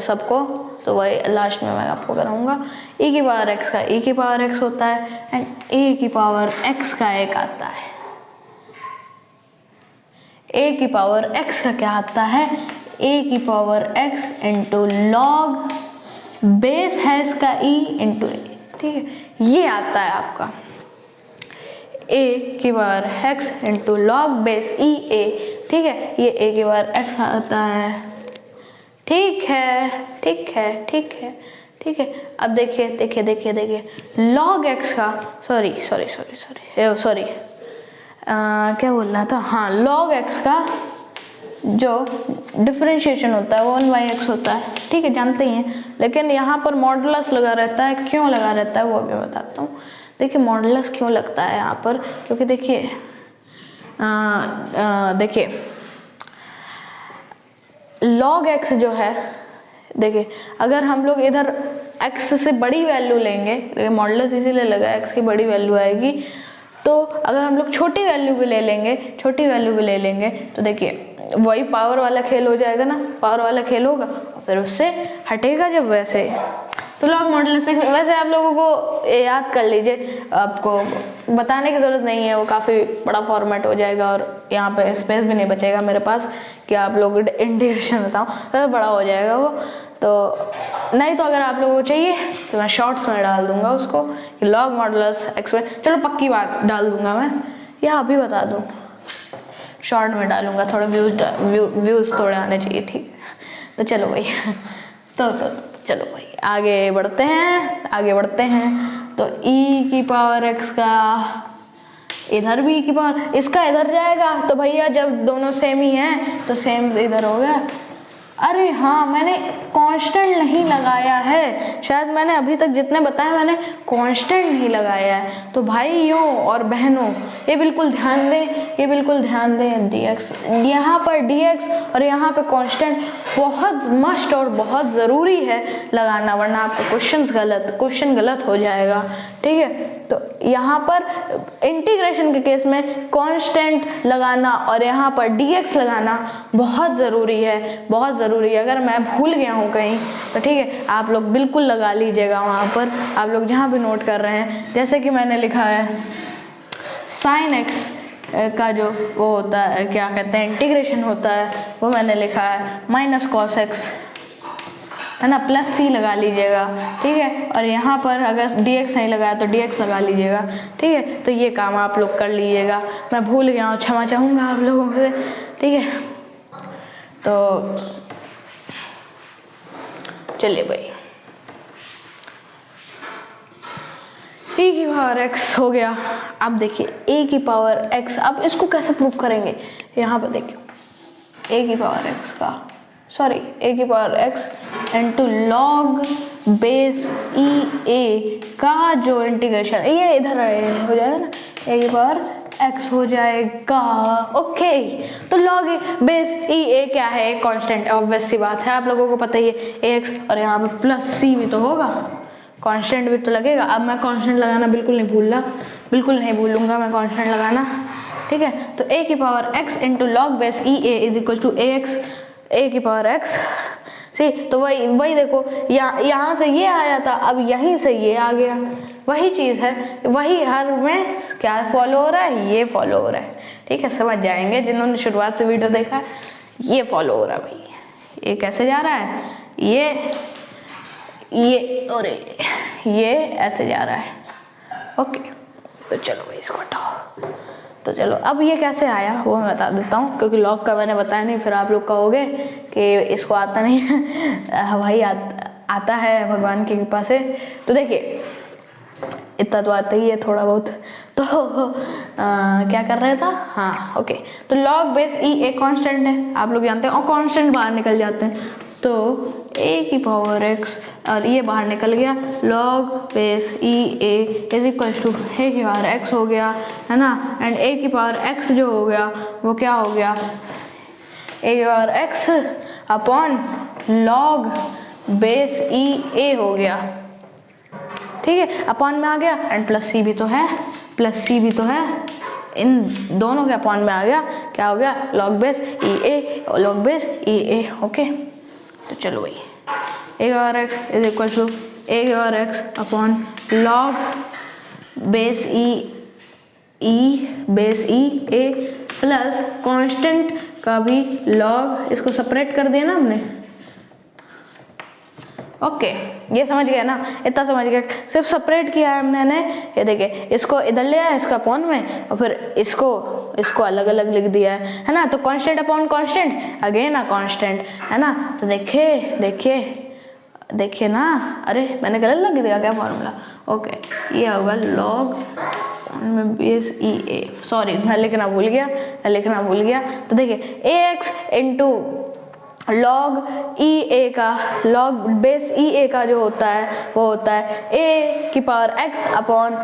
सबको, तो वही लास्ट में मैं आपको कराऊंगा। e की पावर x का e की पावर x होता है एंड a की पावर x का एक आता है, a की पावर x का क्या आता है, a की power x into log base है इसका e इंटू a, ठीक है, ये आता है आपका a की power x into log base e a, ठीक है, ये a की पावर x आता है, ठीक है। अब देखिए log x का सॉरी क्या बोल रहा था, हाँ, log x का जो डिफरेंशिएशन होता है वो 1/x होता है, ठीक है, जानते ही हैं, लेकिन यहाँ पर मॉडुलस लगा रहता है, क्यों लगा रहता है वो भी बताता हूँ। देखिए मॉडुलस क्यों लगता है यहाँ पर, क्योंकि देखिए log x जो है, देखिए अगर हम लोग इधर x से बड़ी वैल्यू लेंगे, मॉडुलस इसीलिए लगा x की बड़ी वैल्यू आएगी, तो अगर हम लोग छोटी वैल्यू भी ले लेंगे तो देखिए वही पावर वाला खेल हो जाएगा ना, पावर वाला खेल होगा और फिर उससे हटेगा जब वैसे, तो लॉग मॉडुलस वैसे आप लोगों को याद कर लीजिए, आपको बताने की ज़रूरत नहीं है, वो काफ़ी बड़ा फॉर्मेट हो जाएगा और यहाँ पे स्पेस भी नहीं बचेगा मेरे पास कि आप लोग इंटीग्रेशन बताऊँ, तो बड़ा हो जाएगा वो, तो नहीं, तो अगर आप लोगों को चाहिए तो मैं शॉर्ट्स में डाल दूंगा उसको कि लॉग मॉडुलस एक्स, चलो पक्की बात डाल दूंगा मैं, या अभी बता दूँ, शॉर्ट में डालूंगा, थोड़े व्यूज़ थोड़े आने चाहिए, ठीक है, तो चलो भाई तो चलो भाई आगे बढ़ते हैं। तो e की पावर x का इधर भी e की पावर, इसका इधर जाएगा, तो भैया जब दोनों सेम ही हैं तो सेम इधर हो गया। अरे हाँ, मैंने कांस्टेंट नहीं लगाया है, शायद मैंने अभी तक जितने बताए मैंने कांस्टेंट नहीं लगाया है, तो भाइयों और बहनों ये बिल्कुल ध्यान दें, dx यहाँ पर dx और यहाँ पे कांस्टेंट बहुत मस्ट और बहुत ज़रूरी है लगाना, वरना आपका क्वेश्चन गलत हो जाएगा, ठीक है। तो यहाँ पर इंटीग्रेशन के केस में कांस्टेंट लगाना और यहाँ पर dx लगाना बहुत ज़रूरी है, अगर मैं भूल गया हूँ कहीं तो ठीक है, आप लोग बिल्कुल लगा लीजिएगा वहाँ पर, आप लोग जहाँ भी नोट कर रहे हैं, जैसे कि मैंने लिखा है sin x का जो वो होता है, क्या कहते हैं, इंटीग्रेशन होता है, वो मैंने लिखा है माइनस cos x, है ना, प्लस c लगा लीजिएगा, ठीक है, और यहाँ पर अगर dx नहीं लगाया तो dx लगा लीजिएगा, ठीक है। तो ये काम आप लोग कर लीजिएगा, मैं भूल गया हूँ, क्षमा चाहूँगा आप लोगों से, ठीक है। तो चलिए भाई, e की पावर x हो गया। अब देखिए a की पावर x, अब इसको कैसे प्रूफ करेंगे, यहाँ पर देखिए a की power x into log base E A का जो इंटीग्रेशन, ये इधर हो जाएगा ना, a की पावर x हो जाएगा, ओके। तो लॉग बेस ई ए क्या है, एक कांस्टेंट, ऑब्वियस सी बात है, आप लोगों को पता ही है ax, और यहाँ पे प्लस c भी तो होगा, कांस्टेंट भी तो लगेगा। अब मैं कांस्टेंट लगाना बिल्कुल नहीं भूलूंगा मैं कांस्टेंट लगाना, ठीक है। तो a की power x into log base E A is equal to ax, a की पावर x, सी, तो वही देखो, यहाँ से ये आया था, अब यहीं से ये आ गया, वही चीज़ है, वही हर में क्या फॉलो हो रहा है, ये फॉलो हो रहा है, ठीक है, समझ जाएंगे जिन्होंने शुरुआत से वीडियो देखा, ये फॉलो हो रहा है भाई, ये कैसे जा रहा है, ये और ये ऐसे जा रहा है, ओके। तो चलो भाई इसको हटाओ, तो चलो अब ये कैसे आया वो मैं बता देता हूँ, क्योंकि लॉग का मैंने बताया नहीं, फिर आप लोग कहोगे कि इसको आता नहीं है भाई, आता है भगवान की कृपा से। तो देखिए इतना तो आता ही है थोड़ा बहुत, तो क्या कर रहा था, हाँ ओके। तो लॉग बेस ई एक कांस्टेंट है, आप लोग जानते हैं, और कांस्टेंट बाहर निकल जाते हैं, तो ए की पावर एक्स और ये बाहर निकल गया, log base E A is equals to A की पावर एक्स हो गया, है ना। एंड ए की पावर एक्स जो हो गया वो क्या हो गया, ए की power X upon log base E A हो गया, ठीक है। अपॉन में आ गया एंड प्लस सी भी तो है, प्लस सी भी तो है, इन दोनों के अपॉन में आ गया, क्या हो गया, log base E A, log base E A, okay. तो चलो भाई ए और एक्स इज इक्वल टू ए और x upon log base E ए प्लस कांस्टेंट का भी लॉग, इसको सेपरेट कर दिया ना हमने, ओके ये समझ गया ना, इतना समझ गया, सिर्फ सेपरेट किया है हमने। ये देखिए इसको इधर ले आया इसका अपॉन में और फिर इसको अलग अलग लिख दिया है ना। तो constant upon constant again constant, है ना। तो देखिए ना, अरे मैंने गलत लग दिया क्या फॉर्मूला, ओके ये होगा लॉग में बेस ई ए, सॉरी मैं लिखना भूल गया। तो देखिए ए x into log E A का, लॉग बेस ई ए का जो होता है वो होता है ए की पावर एक्स अपॉन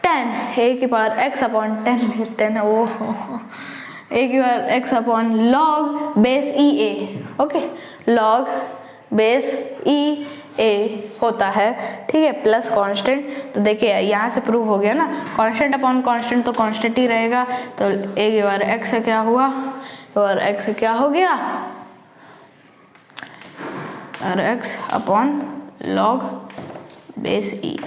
10, ए की पावर एक्स अपॉन 10 वो ए की power X upon log base E A, okay log base E A होता है, ठीक है, प्लस कांस्टेंट। तो देखिए यहाँ से प्रूव हो गया ना, कांस्टेंट अपॉन कांस्टेंट तो कांस्टेंट ही रहेगा। तो ए की पावर एक्स से क्या हुआ, और एक्स से क्या हो गया, और x अपॉन लॉग बेस ई,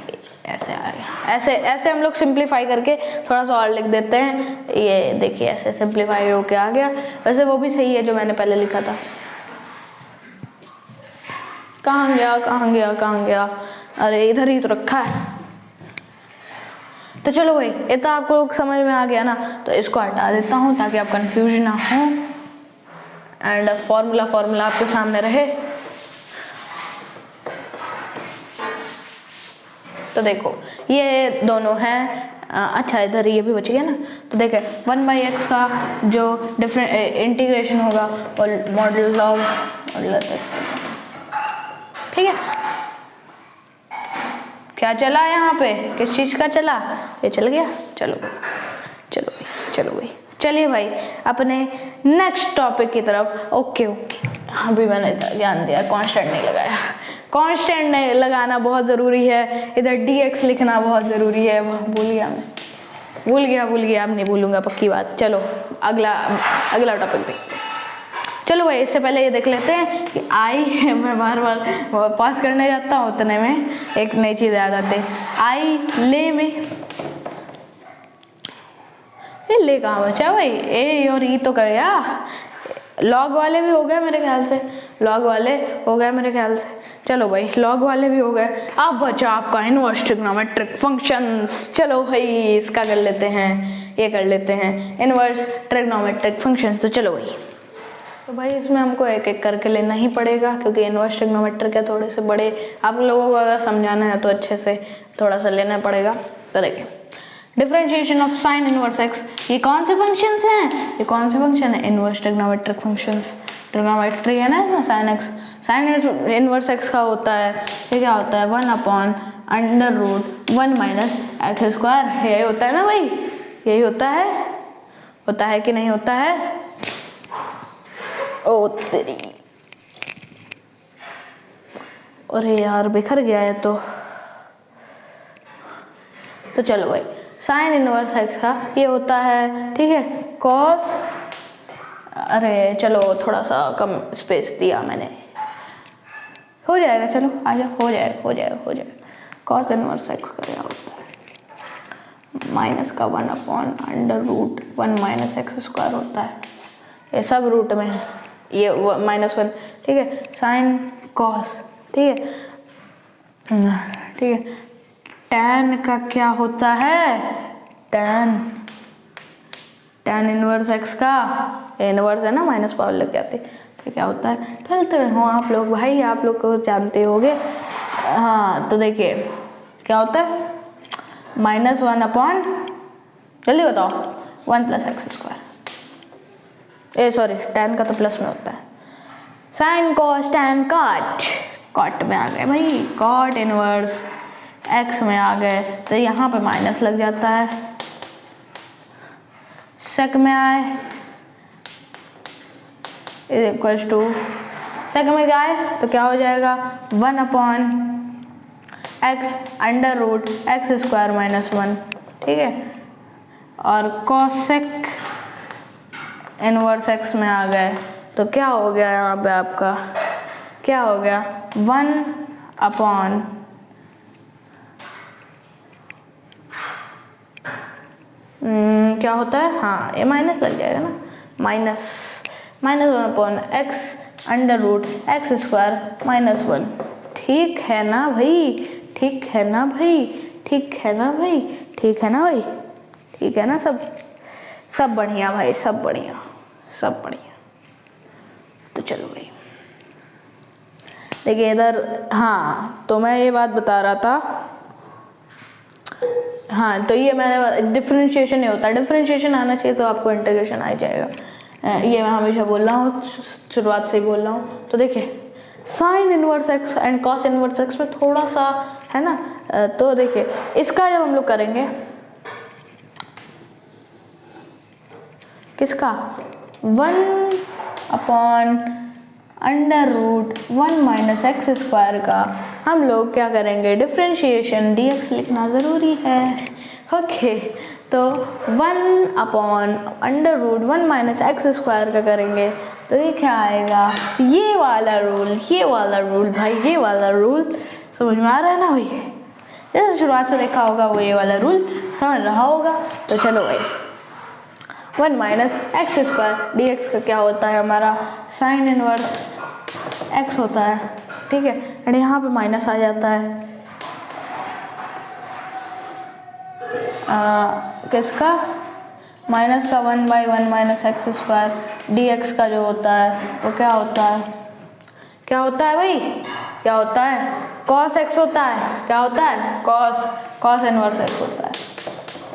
ऐसे आ गया। ऐसे हम लोग सिंप्लीफाई करके थोड़ा सा और लिख देते हैं, ये देखिए ऐसे सिंप्लीफाई होके आ गया। वैसे वो भी सही है जो मैंने पहले लिखा था, कहाँ गया, अरे इधर ही तो रखा है। तो चलो भाई इतना आपको समझ में आ गया ना, तो इसको हटा देता हूँ ताकि आप कंफ्यूजन ना हो एंड फॉर्मूला आपके सामने रहे। तो देखो ये दोनों हैं, अच्छा इधर ये भी बच गया ना। तो देखें 1/x का जो डिफरेंट इंटीग्रेशन होगा और मॉडल लॉग x, ठीक है। क्या चला यहाँ पे, किस चीज़ का चला, ये चल गया। चलो भाई चलिए भाई अपने नेक्स्ट टॉपिक की तरफ। ओके अभी मैंने ध्यान दिया, कांस्टेंट नहीं लगाया, कांस्टेंट नहीं लगाना बहुत ज़रूरी है, इधर dx लिखना बहुत ज़रूरी है, भूल गया, अब नहीं भूलूंगा पक्की बात। चलो अगला टॉपिक देखते हैं। चलो भाई इससे पहले ये देख लेते हैं कि आई, मैं बार पास करने जाता हूँ उतने में एक नई चीज़ याद आती है। आई ले में, ये ले कहाँ बचा भाई, ए और ई तो कर गया, लॉग वाले भी हो गए मेरे ख्याल से, चलो भाई लॉग वाले भी हो गए। अब बचा आपका इनवर्स ट्रिग्नोमेट्रिक फंक्शंस। चलो भाई इसका कर लेते हैं, इनवर्स ट्रिग्नोमेट्रिक फंक्शंस। तो चलो भाई इसमें हमको एक एक करके लेना ही पड़ेगा क्योंकि इनवर्स ट्रिग्नोमेट्रिक के थोड़े से बड़े आप लोगों को अगर समझाना है तो अच्छे से थोड़ा सा लेना पड़ेगा। तो देखिए differentiation of sine inverse x, ये कौन से फंक्शंस हैं, इनवर्स ट्रिग्नोमेट्रिक फंक्शंस, ट्रिग्नोमेट्री है ना इसमें। साइन इनवर्स एक्स का होता है, ये क्या होता है 1/√1 माइनस एक्स स्क्वायर, यही होता है ना भाई, यही होता है कि नहीं होता है। ओ तेरी, अरे यार बिखर गया है तो चलो भाई साइन इनवर्स एक्स का ये होता है, ठीक है, कॉस, अरे चलो थोड़ा सा कम स्पेस दिया मैंने, हो जाएगा, चलो आ जाओ, हो जाएगा। कॉस इनवर्स एक्स का क्या होता है, माइनस का 1/√1 माइनस एक्स स्क्वायर होता है, ये सब रूट में है, ये -1, ठीक है। साइन कॉस, ठीक है। टैन का क्या होता है, टैन इनवर्स एक्स का, इनवर्स है ना, माइनस पावर लग जाती है, तो क्या होता है 12th में हो आप लोग भाई, आप लोग को जानते होंगे। हाँ तो देखिए क्या होता है -1 जल्दी बताओ 1 + x², सॉरी टैन का तो प्लस में होता है, sine cos tan cot, cot में आ गए भाई, कॉट इनवर्स एक्स में आ गए, तो यहाँ पे माइनस लग जाता है। सेक में आए इज इक्वल्स टू, सेक में क्या है तो क्या हो जाएगा 1/x under root X square minus 1, ठीक है। और कॉसेक इनवर्स एक्स में आ गए, तो क्या हो गया यहाँ पे आपका, क्या हो गया 1/, क्या होता है, हाँ ये माइनस लग जाएगा ना, -1/x under root X square minus 1। ठीक है ना भाई, ठीक है ना भाई, ठीक है ना भाई, ठीक है ना भाई, ठीक है ना, सब बढ़िया भाई, सब बढ़िया, सब बढ़िया। तो चलो भाई देखिए इधर, हाँ तो मैं ये बात बता रहा था, हाँ तो ये मैंने डिफरेंशिएशन नहीं होता, डिफरेंशिएशन आना चाहिए तो आपको इंटीग्रेशन आ जाएगा, ये मैं हमेशा बोल रहा हूँ, शुरुआत से ही बोल रहा हूँ। तो देखिए sine inverse x and cos inverse x में थोड़ा सा है ना, तो देखिए इसका जब हम लोग करेंगे, किसका 1/√1 - एक्स स्क्वायर का हम लोग क्या करेंगे, डिफरेंशिएशन dx लिखना ज़रूरी है, ओके। तो 1/√1 - एक्स स्क्वायर का करेंगे तो ये क्या आएगा, ये वाला रूल भाई, ये वाला रूल समझ में आ रहा है ना भाई, जैसे शुरुआत से देखा होगा वो ये वाला रूल समझ रहा होगा। तो चलो भाई 1 - एक्स स्क्वायर dx का क्या होता है हमारा साइन इनवर्स x होता है, ठीक है। एंड यहाँ पे माइनस आ जाता है किसका, माइनस का 1/1 - एक्स स्क्वायर dx का जो होता है वो क्या होता है, क्या होता है भाई, क्या होता है cos x होता है, क्या होता है cos इनवर्स x होता है,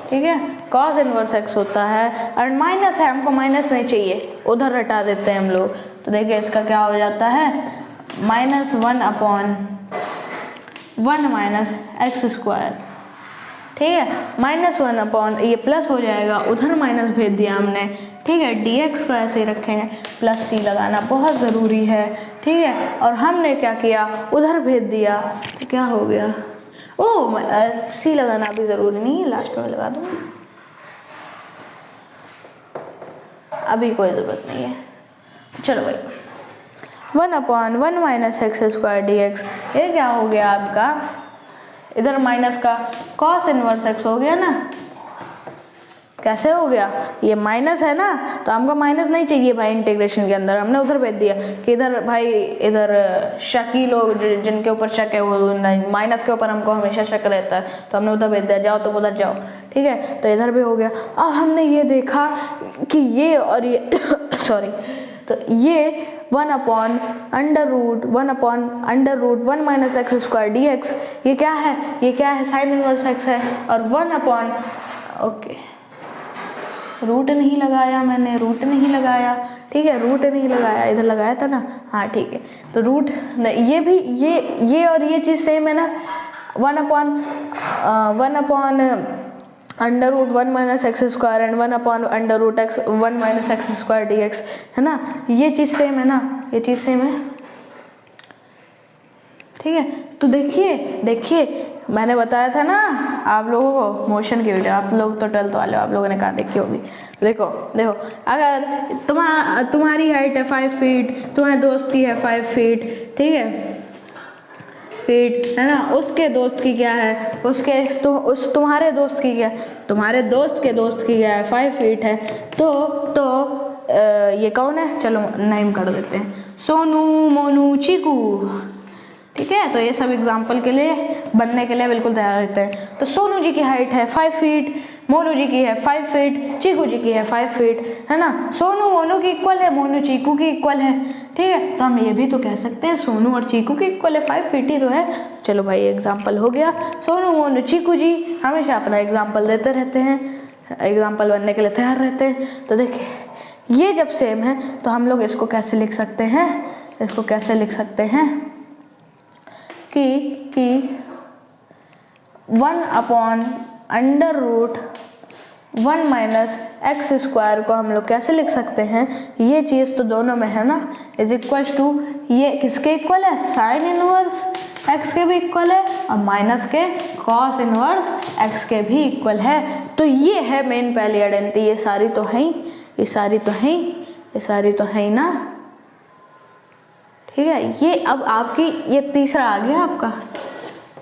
ठीक है, cos इनवर्स x होता है। और माइनस है, हमको माइनस नहीं चाहिए, उधर हटा देते हैं हम लोग। तो देखिए इसका क्या हो जाता है -1/1 - एक्स स्क्वायर, ठीक है, -1/, ये प्लस हो जाएगा, उधर माइनस भेज दिया हमने, ठीक है। dx को ऐसे ही रखेंगे, प्लस c लगाना बहुत ज़रूरी है, ठीक है। और हमने क्या किया, उधर भेज दिया, तो क्या हो गया, ओ सी लगाना भी ज़रूरी नहीं है, लास्ट में लगा दूँगा, अभी कोई ज़रूरत नहीं है। चलो भाई 1/1 - एक्स स्क्वायर dx, ये क्या हो गया आपका, इधर माइनस का cos इनवर्स x हो गया ना, कैसे हो गया, ये माइनस है ना, तो हमको माइनस नहीं चाहिए भाई इंटीग्रेशन के अंदर, हमने उधर भेज दिया कि इधर भाई, इधर शकी लोग जिनके ऊपर शक है वो माइनस के ऊपर हमको हमेशा शक रहता है, तो हमने उधर भेज दिया, जाओ तो उधर जाओ, ठीक है। तो इधर भी हो गया। अब हमने ये देखा कि ये और ये सॉरी, तो ये 1/√1 - एक्स स्क्वायर dx, ये क्या है, ये क्या है, साइन इनवर्स x है, और 1/, ओके रूट नहीं लगाया मैंने, रूट नहीं लगाया, ठीक है, रूट नहीं लगाया, इधर लगाया था ना, हाँ ठीक है। तो रूट, ये भी ये और ये चीज़ सेम है ना, 1/√1 - x square and 1/√1 - x square dx, है ना, ये चीज़ सेम है ना, ये चीज़ सेम है, ठीक है। तो देखिए मैंने बताया था ना आप लोगों को मोशन की वीडियो, आप लोग तो 12th वाले हो, आप लोगों ने कहा देखी होगी। देखो अगर तुम्हारी हाइट है 5 फीट, तुम्हारे दोस्त की है 5 फीट, ठीक है, फीट है ना, उसके दोस्त की क्या है, तुम्हारे दोस्त की क्या, तुम्हारे दोस्त के दोस्त की क्या है 5 फीट है, तो ये कौन है, चलो नेम कर देते हैं, सोनू, मोनू, चीकू, ठीक है। तो ये सब एग्जाम्पल के लिए बनने के लिए बिल्कुल तैयार रहते हैं। तो सोनू जी की हाइट है 5 फीट, मोनू जी की है 5 फीट, चीकू जी की है 5 फीट, है ना, सोनू मोनू की इक्वल है, मोनू चीकू की इक्वल है, ठीक है। तो हम ये भी तो कह सकते हैं सोनू और चीकू की इक्वल है, 5 फीट ही तो है। चलो भाई एग्जाम्पल हो गया, सोनू मोनू चीकू जी हमेशा अपना एग्जाम्पल देते रहते हैं, एग्जाम्पल बनने के लिए तैयार रहते हैं। तो देखिए ये जब सेम है तो हम लोग इसको कैसे लिख सकते हैं, इसको कैसे लिख सकते हैं कि 1/√1 माइनस एक्स स्क्वायर को हम लोग कैसे लिख सकते हैं, ये चीज़ तो दोनों में है ना, इज इक्वल टू, ये किसके इक्वल है, साइन इनवर्स एक्स के भी इक्वल है और माइनस के कॉस इनवर्स एक्स के भी इक्वल है। तो ये है मेन पहली आइडेंटिटी। ये सारी तो है ही, ये सारी तो है ही, ये सारी तो है ही ना, ठीक है। ये अब आपकी ये तीसरा आ गया आपका,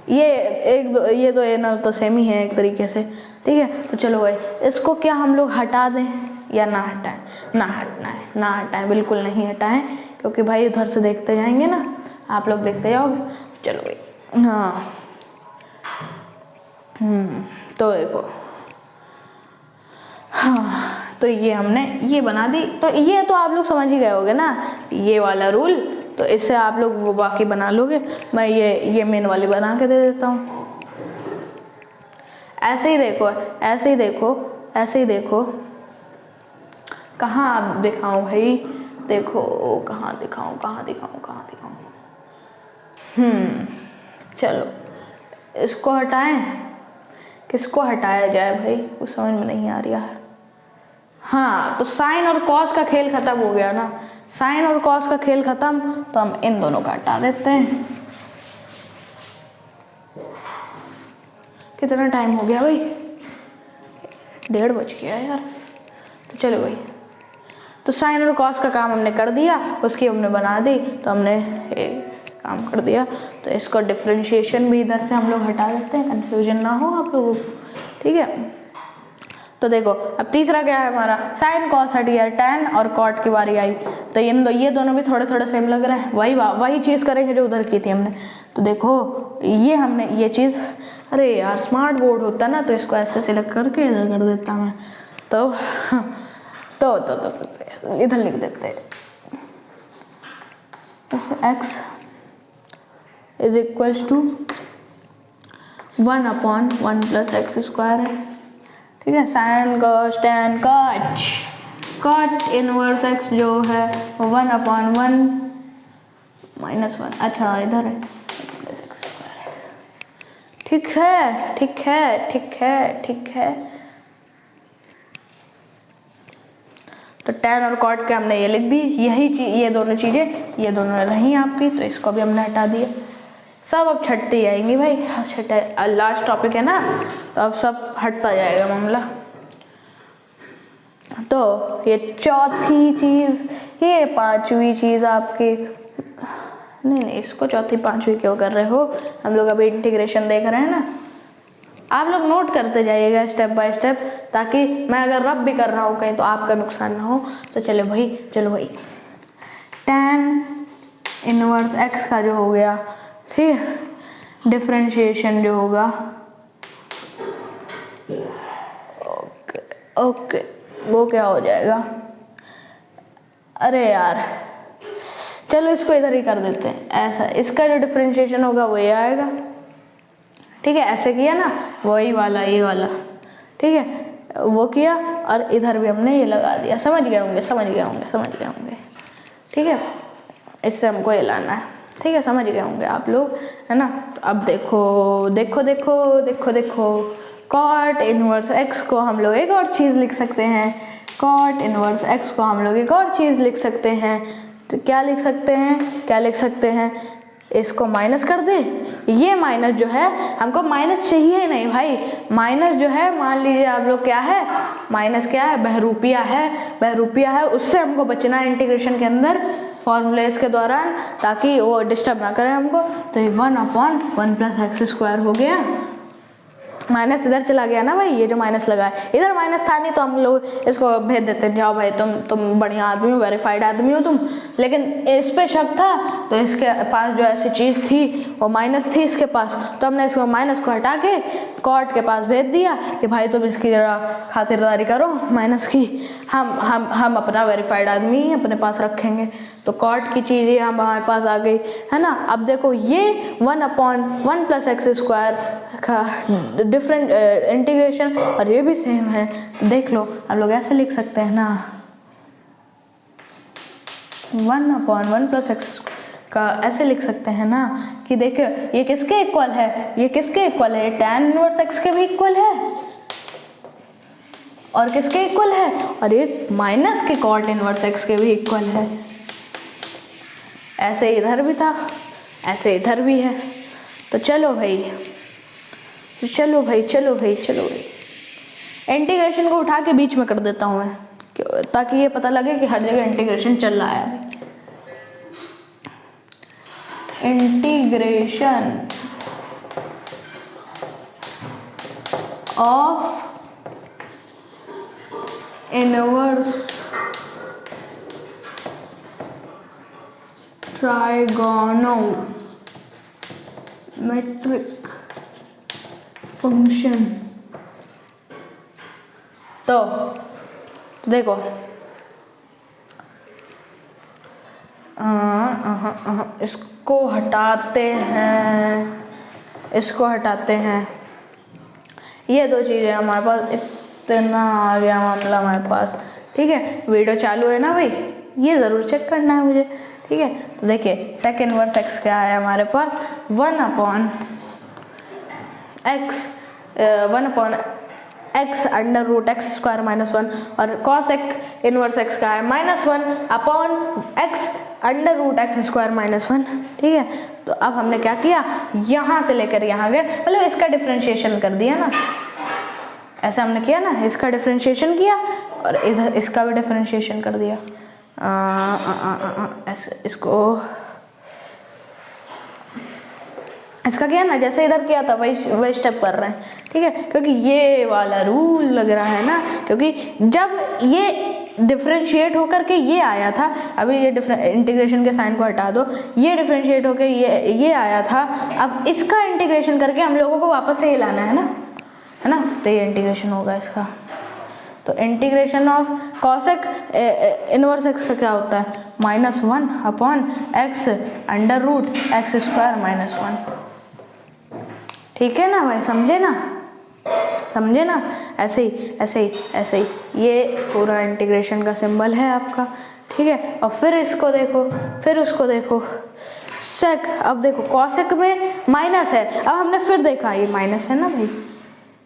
ये एक दो, ये तो ये ना तो सेम ही है एक तरीके से, ठीक है। तो चलो भाई इसको क्या हम लोग हटा दें या ना हटाएं, ना हटना है, ना हटाएं, बिल्कुल नहीं हटाएं, क्योंकि भाई उधर से देखते जाएंगे ना, आप लोग देखते जाओगे। चलो भाई हाँ, तो देखो हाँ, तो ये हमने ये बना दी, तो ये तो आप लोग समझ ही गए होगे ना ये वाला रूल, तो इससे आप लोग वो बाकी बना लोगे। मैं ये मेन वाली बना के दे देता हूँ। ऐसे ही देखो, ऐसे ही देखो, ऐसे ही देखो, कहाँ आप दिखाऊं भाई, देखो कहाँ दिखाऊं, कहाँ दिखाऊं, कहाँ दिखाऊं, चलो इसको हटाएं, किसको हटाया जाए भाई, कुछ समझ में नहीं आ रहा है। हाँ, तो साइन और कॉस का खेल खत्म हो गया ना, साइन और कॉस का खेल खत्म, तो हम इन दोनों का हटा देते हैं। कितना टाइम हो गया भाई, 1:30 बज गया यार। तो चलो भाई, तो साइन और कॉस का काम हमने कर दिया, उसकी हमने बना दी, तो हमने काम कर दिया। तो इसको डिफरेंशिएशन भी इधर से हम लोग हटा देते हैं, कंफ्यूजन ना हो आप लोगों को, ठीक है। तो देखो अब तीसरा क्या है हमारा, साइन कॉस हट गया, टैन और कॉट की बारी आई, तो ये दोनों भी थोड़े थोड़े सेम लग रहे हैं, वही चीज़ करेंगे जो उधर की थी हमने। तो देखो ये हमने ये चीज़, अरे यार स्मार्ट बोर्ड होता ना तो इसको ऐसे सिलेक्ट करके इधर कर देता मैं, तो इधर लिख देते हैं ऐसे, x is equals to 1/1 plus X square है, ठीक है। Sine cos tan cot inverse X जो है 1/1 माइनस 1, अच्छा इधर है, ठीक है, ठीक है, ठीक है, ठीक है। तो टैन और कॉट के हमने ये लिख दी, यही चीज, ये दोनों चीज़ें, ये दोनों रही आपकी, तो इसको भी हमने हटा दिया। सब अब छटती आएंगी भाई, छठा लास्ट टॉपिक है ना, तो अब सब हटता जाएगा मामला। तो ये चौथी चीज़, ये पांचवी चीज़ आपकी, नहीं इसको चौथी पांचवी क्यों कर रहे हो, हम लोग अभी इंटीग्रेशन देख रहे हैं ना, आप लोग नोट करते जाइएगा स्टेप बाय स्टेप, ताकि मैं अगर रब भी कर रहा हूँ कहीं तो आपका नुकसान ना हो। तो चलो भाई टैन इनवर्स एक्स का जो हो गया, ठीक है, डिफरेंशिएशन जो होगा, ओके वो क्या हो जाएगा, अरे यार चलो इसको इधर ही कर देते हैं ऐसा, इसका जो डिफरेंशिएशन होगा वो ये आएगा, ठीक है। ऐसे किया ना, वही वाला ये वाला, ठीक है, वो किया और इधर भी हमने ये लगा दिया, समझ गए होंगे, ठीक है। इससे हमको ये लाना है, ठीक है, समझ गए होंगे आप लोग, है ना। तो अब देखो कॉट इनवर्स एक्स को हम लोग एक और चीज़ लिख सकते हैं, कॉट इनवर्स एक्स को हम लोग एक और चीज़ लिख सकते हैं। तो क्या लिख सकते हैं, इसको माइनस कर दे, ये माइनस जो है, हमको माइनस चाहिए ही नहीं भाई, माइनस जो है मान लीजिए आप लोग क्या है, माइनस क्या है, बहरूपिया है, उससे हमको बचना है इंटीग्रेशन के अंदर फॉर्मूलेस के दौरान, ताकि वो डिस्टर्ब ना करें हमको। तो ये 1/1 प्लस एक्स स्क्वायर हो गया, माइनस इधर चला गया ना भाई, ये जो माइनस लगा है, इधर माइनस था नहीं तो हम लोग इसको भेज देते, जाओ भाई तुम बढ़िया आदमी हो, वेरीफाइड आदमी हो तुम, लेकिन इस पे शक था तो इसके पास जो ऐसी चीज़ थी वो माइनस थी इसके पास, तो हमने इसको माइनस को हटा के कॉट के पास भेज दिया कि भाई तुम इसकी ज़रा खातिरदारी करो माइनस की, हम अपना वेरीफाइड आदमी अपने पास रखेंगे। तो कॉट की चीज़ें हमारे पास आ गई, है ना। अब देखो ये 1/1 प्लस एक्स स्क्वायर का डिफरेंट इंटीग्रेशन और ये भी सेम है, तो देख लो हम लोग ऐसे लिख सकते हैं ना, 1/1 प्लस एक्स का ऐसे लिख सकते हैं ना कि देखिए ये किसके इक्वल है, ये किसके इक्वल है, ये tan इनवर्स एक्स के भी इक्वल है और किसके इक्वल है, और ये माइनस के कॉट इनवर्स एक्स के भी इक्वल है। ऐसे इधर भी था, ऐसे इधर भी है। तो चलो भाई चलो भाई चलो भाई चलो भाई, इंटीग्रेशन को उठा के बीच में कर देता हूँ मैं, ताकि ये पता लगे कि हर जगह इंटीग्रेशन चल रहा है। Integration of inverse trigonometric function. तो देखो इसको हटाते हैं, इसको हटाते हैं, ये दो चीज़ें हमारे पास, इतना आ गया मामला हमारे पास। ठीक है, वीडियो चालू है ना भाई, ये ज़रूर चेक करना है मुझे। ठीक है, तो देखिए सेक इनवर्स एक्स क्या है हमारे पास, 1/x under root X square minus 1, और कॉस एक इनवर्स एक्स का है -1/x under root X square minus 1। ठीक है, तो अब हमने क्या किया, यहाँ से लेकर यहाँ गए, मतलब इसका डिफरेंशिएशन कर दिया ना, ऐसा हमने किया ना, इसका डिफरेंशिएशन किया और इधर इसका भी डिफरेंशिएशन कर दिया। ऐसे इसका किया ना, जैसे इधर किया था वही स्टेप कर रहे हैं। ठीक है, क्योंकि ये वाला रूल लग रहा है ना, क्योंकि जब ये डिफरेंशिएट होकर के ये आया था, अभी ये इंटीग्रेशन के साइन को हटा दो, ये डिफरेंशिएट होकर ये आया था, अब इसका इंटीग्रेशन करके हम लोगों को वापस से ये लाना है ना, तो ये इंटीग्रेशन होगा इसका। तो integration of cosec inverse X का क्या होता है, -1/x under root X square minus 1। ठीक है ना भाई, समझे ना, ऐसे ही ये पूरा इंटीग्रेशन का सिंबल है आपका। ठीक है, और फिर इसको देखो, फिर उसको देखो, सेक, अब देखो कॉसेक में माइनस है, अब हमने फिर देखा ये माइनस है ना भाई,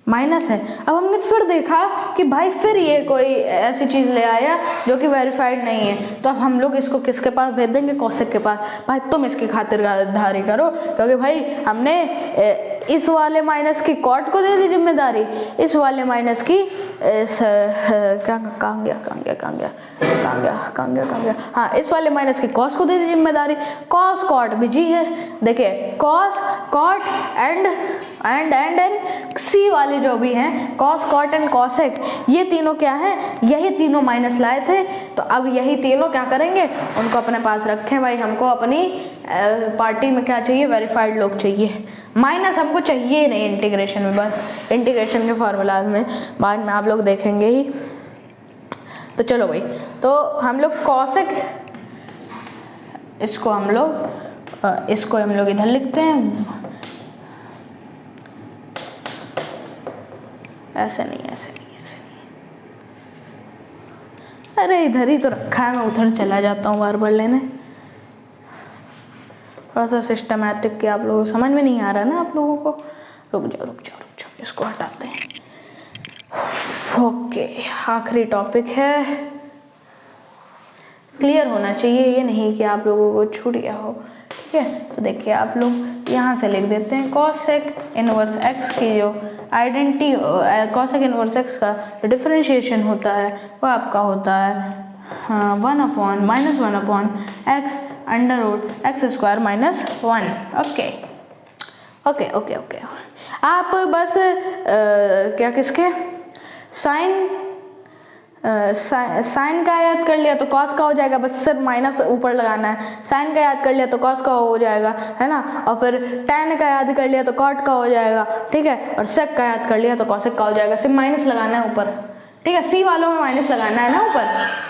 माइनस है, अब हमने फिर देखा कि भाई फिर ये कोई ऐसी चीज़ ले आया जो कि वेरीफाइड नहीं है, तो अब हम लोग इसको किसके पास भेज देंगे, कॉसेक के पास। भाई तुम इसकी खातिरदारी करो, क्योंकि भाई हमने इस वाले माइनस की कॉट को दे दी जिम्मेदारी, इस वाले माइनस की कहाँ गया, हाँ, इस वाले माइनस की कॉस को दे दी जिम्मेदारी, कॉस कॉट भी जी है। देखिए कॉस कॉट एंड सी वाले जो भी हैं, कॉस कॉट एंड कॉसेक, ये तीनों क्या है, यही तीनों माइनस लाए थे, तो अब यही तीनों क्या करेंगे, उनको अपने पास रखें। भाई हमको अपनी पार्टी में क्या चाहिए, वेरीफाइड लोग चाहिए, माइनस हमको चाहिए ही नहीं इंटीग्रेशन में, बस इंटीग्रेशन के फार्मूलाज में बाद में आप लोग देखेंगे ही। तो चलो भाई, तो हम लोग कॉसेक, इसको हम लोग इधर लिखते हैं, ऐसे नहीं, अरे इधर ही तो रखा है, मैं उधर चला जाता हूँ बार बार लेने। थोड़ा सा सिस्टमैटिक के आप लोगों को समझ में नहीं आ रहा ना आप लोगों को, रुक जाओ, इसको हटाते हैं। ओके, आखिरी टॉपिक है, क्लियर होना चाहिए, ये नहीं कि आप लोगों को छूट गया हो। ठीक है, तो देखिए आप लोग यहाँ से लिख देते हैं, कॉसेक इनवर्स एक्स की जो आइडेंटिटी, कॉसेक इनवर्स एक्स का जो डिफरेंशिएशन होता है वो आपका होता है 1/-1/x under root X square minus 1। Okay, आप बस क्या किसके साइन का याद कर लिया तो कॉस का हो जाएगा, बस सिर्फ माइनस ऊपर लगाना है। साइन का याद कर लिया तो कॉस का हो जाएगा, है ना, और फिर टैन का याद कर लिया तो कॉट का हो जाएगा। ठीक है, और सेक का याद कर लिया तो कॉसेक का हो जाएगा, सिर्फ माइनस लगाना है ऊपर। ठीक है, सी वालों में माइनस लगाना है ना ऊपर,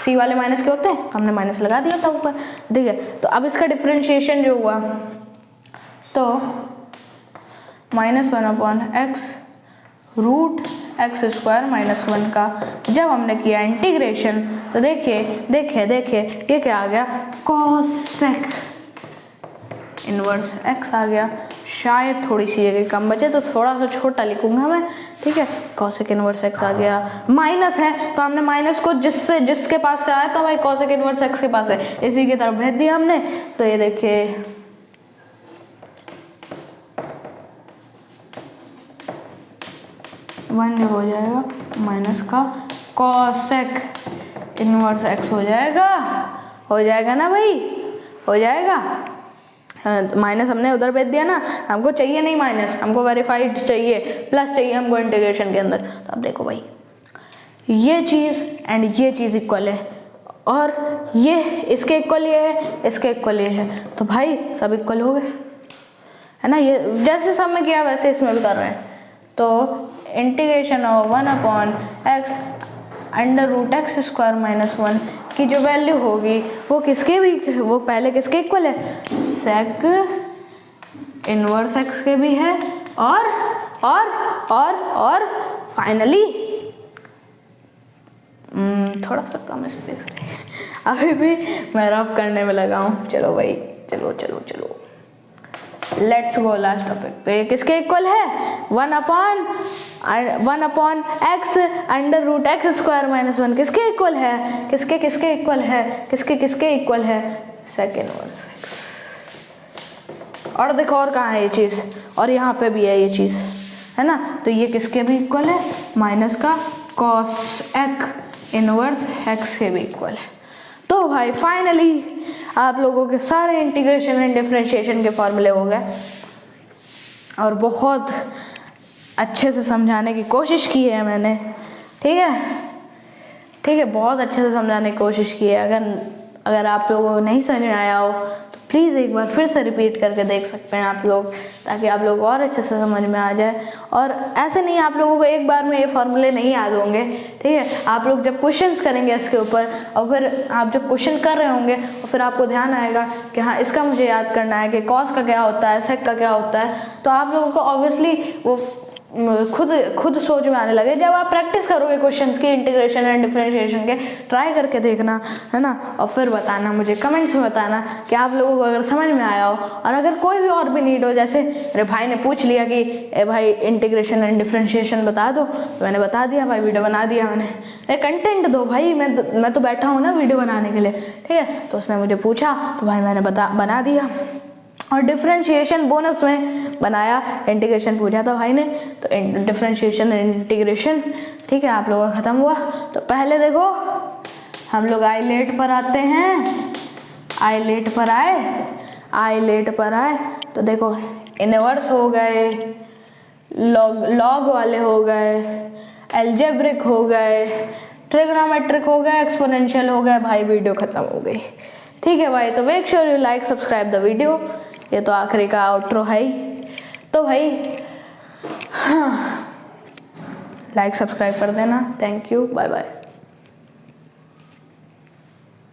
सी वाले माइनस के होते हैं, हमने माइनस लगा दिया था ऊपर। ठीक है, तो अब इसका डिफरेंशिएशन जो हुआ तो -1/x root X square minus 1 का जब हमने किया इंटीग्रेशन तो देखिए देखिए देखिए ये क्या आ गया, कॉसेक इनवर्स एक्स आ गया। शायद थोड़ी सी जगह कम बचे तो थोड़ा सा छोटा लिखूंगा मैं, ठीक है। कॉसेक इनवर्स एक्स आ गया, माइनस है तो हमने माइनस को जिसके पास से आया था भाई कॉसेक इनवर्स एक्स के पास है, इसी की तरफ भेज दिया हमने। तो ये देखिए वन हो जाएगा माइनस का कॉसेक इनवर्स एक्स हो जाएगा ना भाई, हो जाएगा। हाँ, तो माइनस हमने उधर भेज दिया ना, हमको चाहिए नहीं माइनस, हमको वेरीफाइड चाहिए, प्लस चाहिए हमको इंटीग्रेशन के अंदर। तो अब देखो भाई ये चीज़ एंड ये चीज़ इक्वल है और ये इसके इक्वल ये है, इसके इक्वल ये है, तो भाई सब इक्वल हो गए, है ना। ये जैसे सब में किया वैसे इसमें भी कर रहे हैं। तो integration of 1/x under root X square minus 1 की जो वैल्यू होगी वो किसके भी, वो पहले किसके इक्वल है, सेक इनवर्स एक्स के भी है और फाइनली थोड़ा सा कम स्पेस है, अभी भी मैं रफ करने में लगा हूँ। चलो भाई चलो चलो चलो लेट्स गो लास्ट टॉपिक। तो ये किसके इक्वल है, 1/x under root X square minus 1 किसके इक्वल है, किसके इक्वल है, किसके इक्वल है, सेक इनवर्स एक्स। और देखो और कहाँ है ये चीज़, और यहाँ पे भी है ये चीज़, है ना। तो ये किसके भी इक्वल है, माइनस का कॉस एक्स इनवर्स एक्स के भी इक्वल है। तो भाई फाइनली आप लोगों के सारे इंटीग्रेशन एंड डिफरेंशिएशन के फॉर्मूले हो गए और बहुत अच्छे से समझाने की कोशिश की है मैंने, ठीक है, बहुत अच्छे से समझाने की कोशिश की है। अगर आप लोगों को नहीं समझ में आया हो तो प्लीज़ एक बार फिर से रिपीट करके देख सकते हैं आप लोग, ताकि आप लोग और अच्छे से समझ में आ जाए। और ऐसे नहीं आप लोगों को एक बार में ये फॉर्मूले नहीं याद होंगे, ठीक है। आप लोग जब क्वेश्चंस करेंगे इसके ऊपर और फिर आप जब क्वेश्चन कर रहे होंगे और फिर आपको ध्यान आएगा कि हाँ इसका मुझे याद करना है कि कॉस का क्या होता है, सेक का क्या होता है, तो आप लोगों को ऑब्वियसली वो खुद सोच में आने लगे। जब आप प्रैक्टिस करोगे क्वेश्चंस की इंटीग्रेशन एंड डिफरेंशिएशन के, ट्राई करके देखना, है ना, और फिर बताना मुझे कमेंट्स में बताना कि आप लोगों को अगर समझ में आया हो। और अगर कोई भी और भी नीड हो, जैसे मेरे भाई ने पूछ लिया कि ए भाई इंटीग्रेशन एंड डिफरेंशिएशन बता दो, तो मैंने बता दिया भाई, वीडियो बना दिया मैंने। कंटेंट दो भाई, मैं तो बैठा हूँ ना वीडियो बनाने के लिए, ठीक है। तो उसने मुझे पूछा तो भाई मैंने बना दिया। और डिफरेंशिएशन बोनस में बनाया, इंटीग्रेशन पूछा था भाई ने, तो डिफरेंशिएशन एंड इंटीग्रेशन, ठीक है, आप लोगों का ख़त्म हुआ। तो पहले देखो हम लोग आइलेट पर आते हैं, आइलेट पर आए तो देखो इनवर्स हो गए, लॉग वाले हो गए, एल्जेब्रिक हो गए, ट्रिग्नोमेट्रिक हो गए, एक्सपोनेंशियल हो गए, भाई वीडियो ख़त्म हो गई, ठीक है भाई। तो make sure you like subscribe the video, ये तो आखिरी का आउट्रो है ही। तो भाई हाँ, लाइक सब्सक्राइब कर देना। Thank you, bye bye.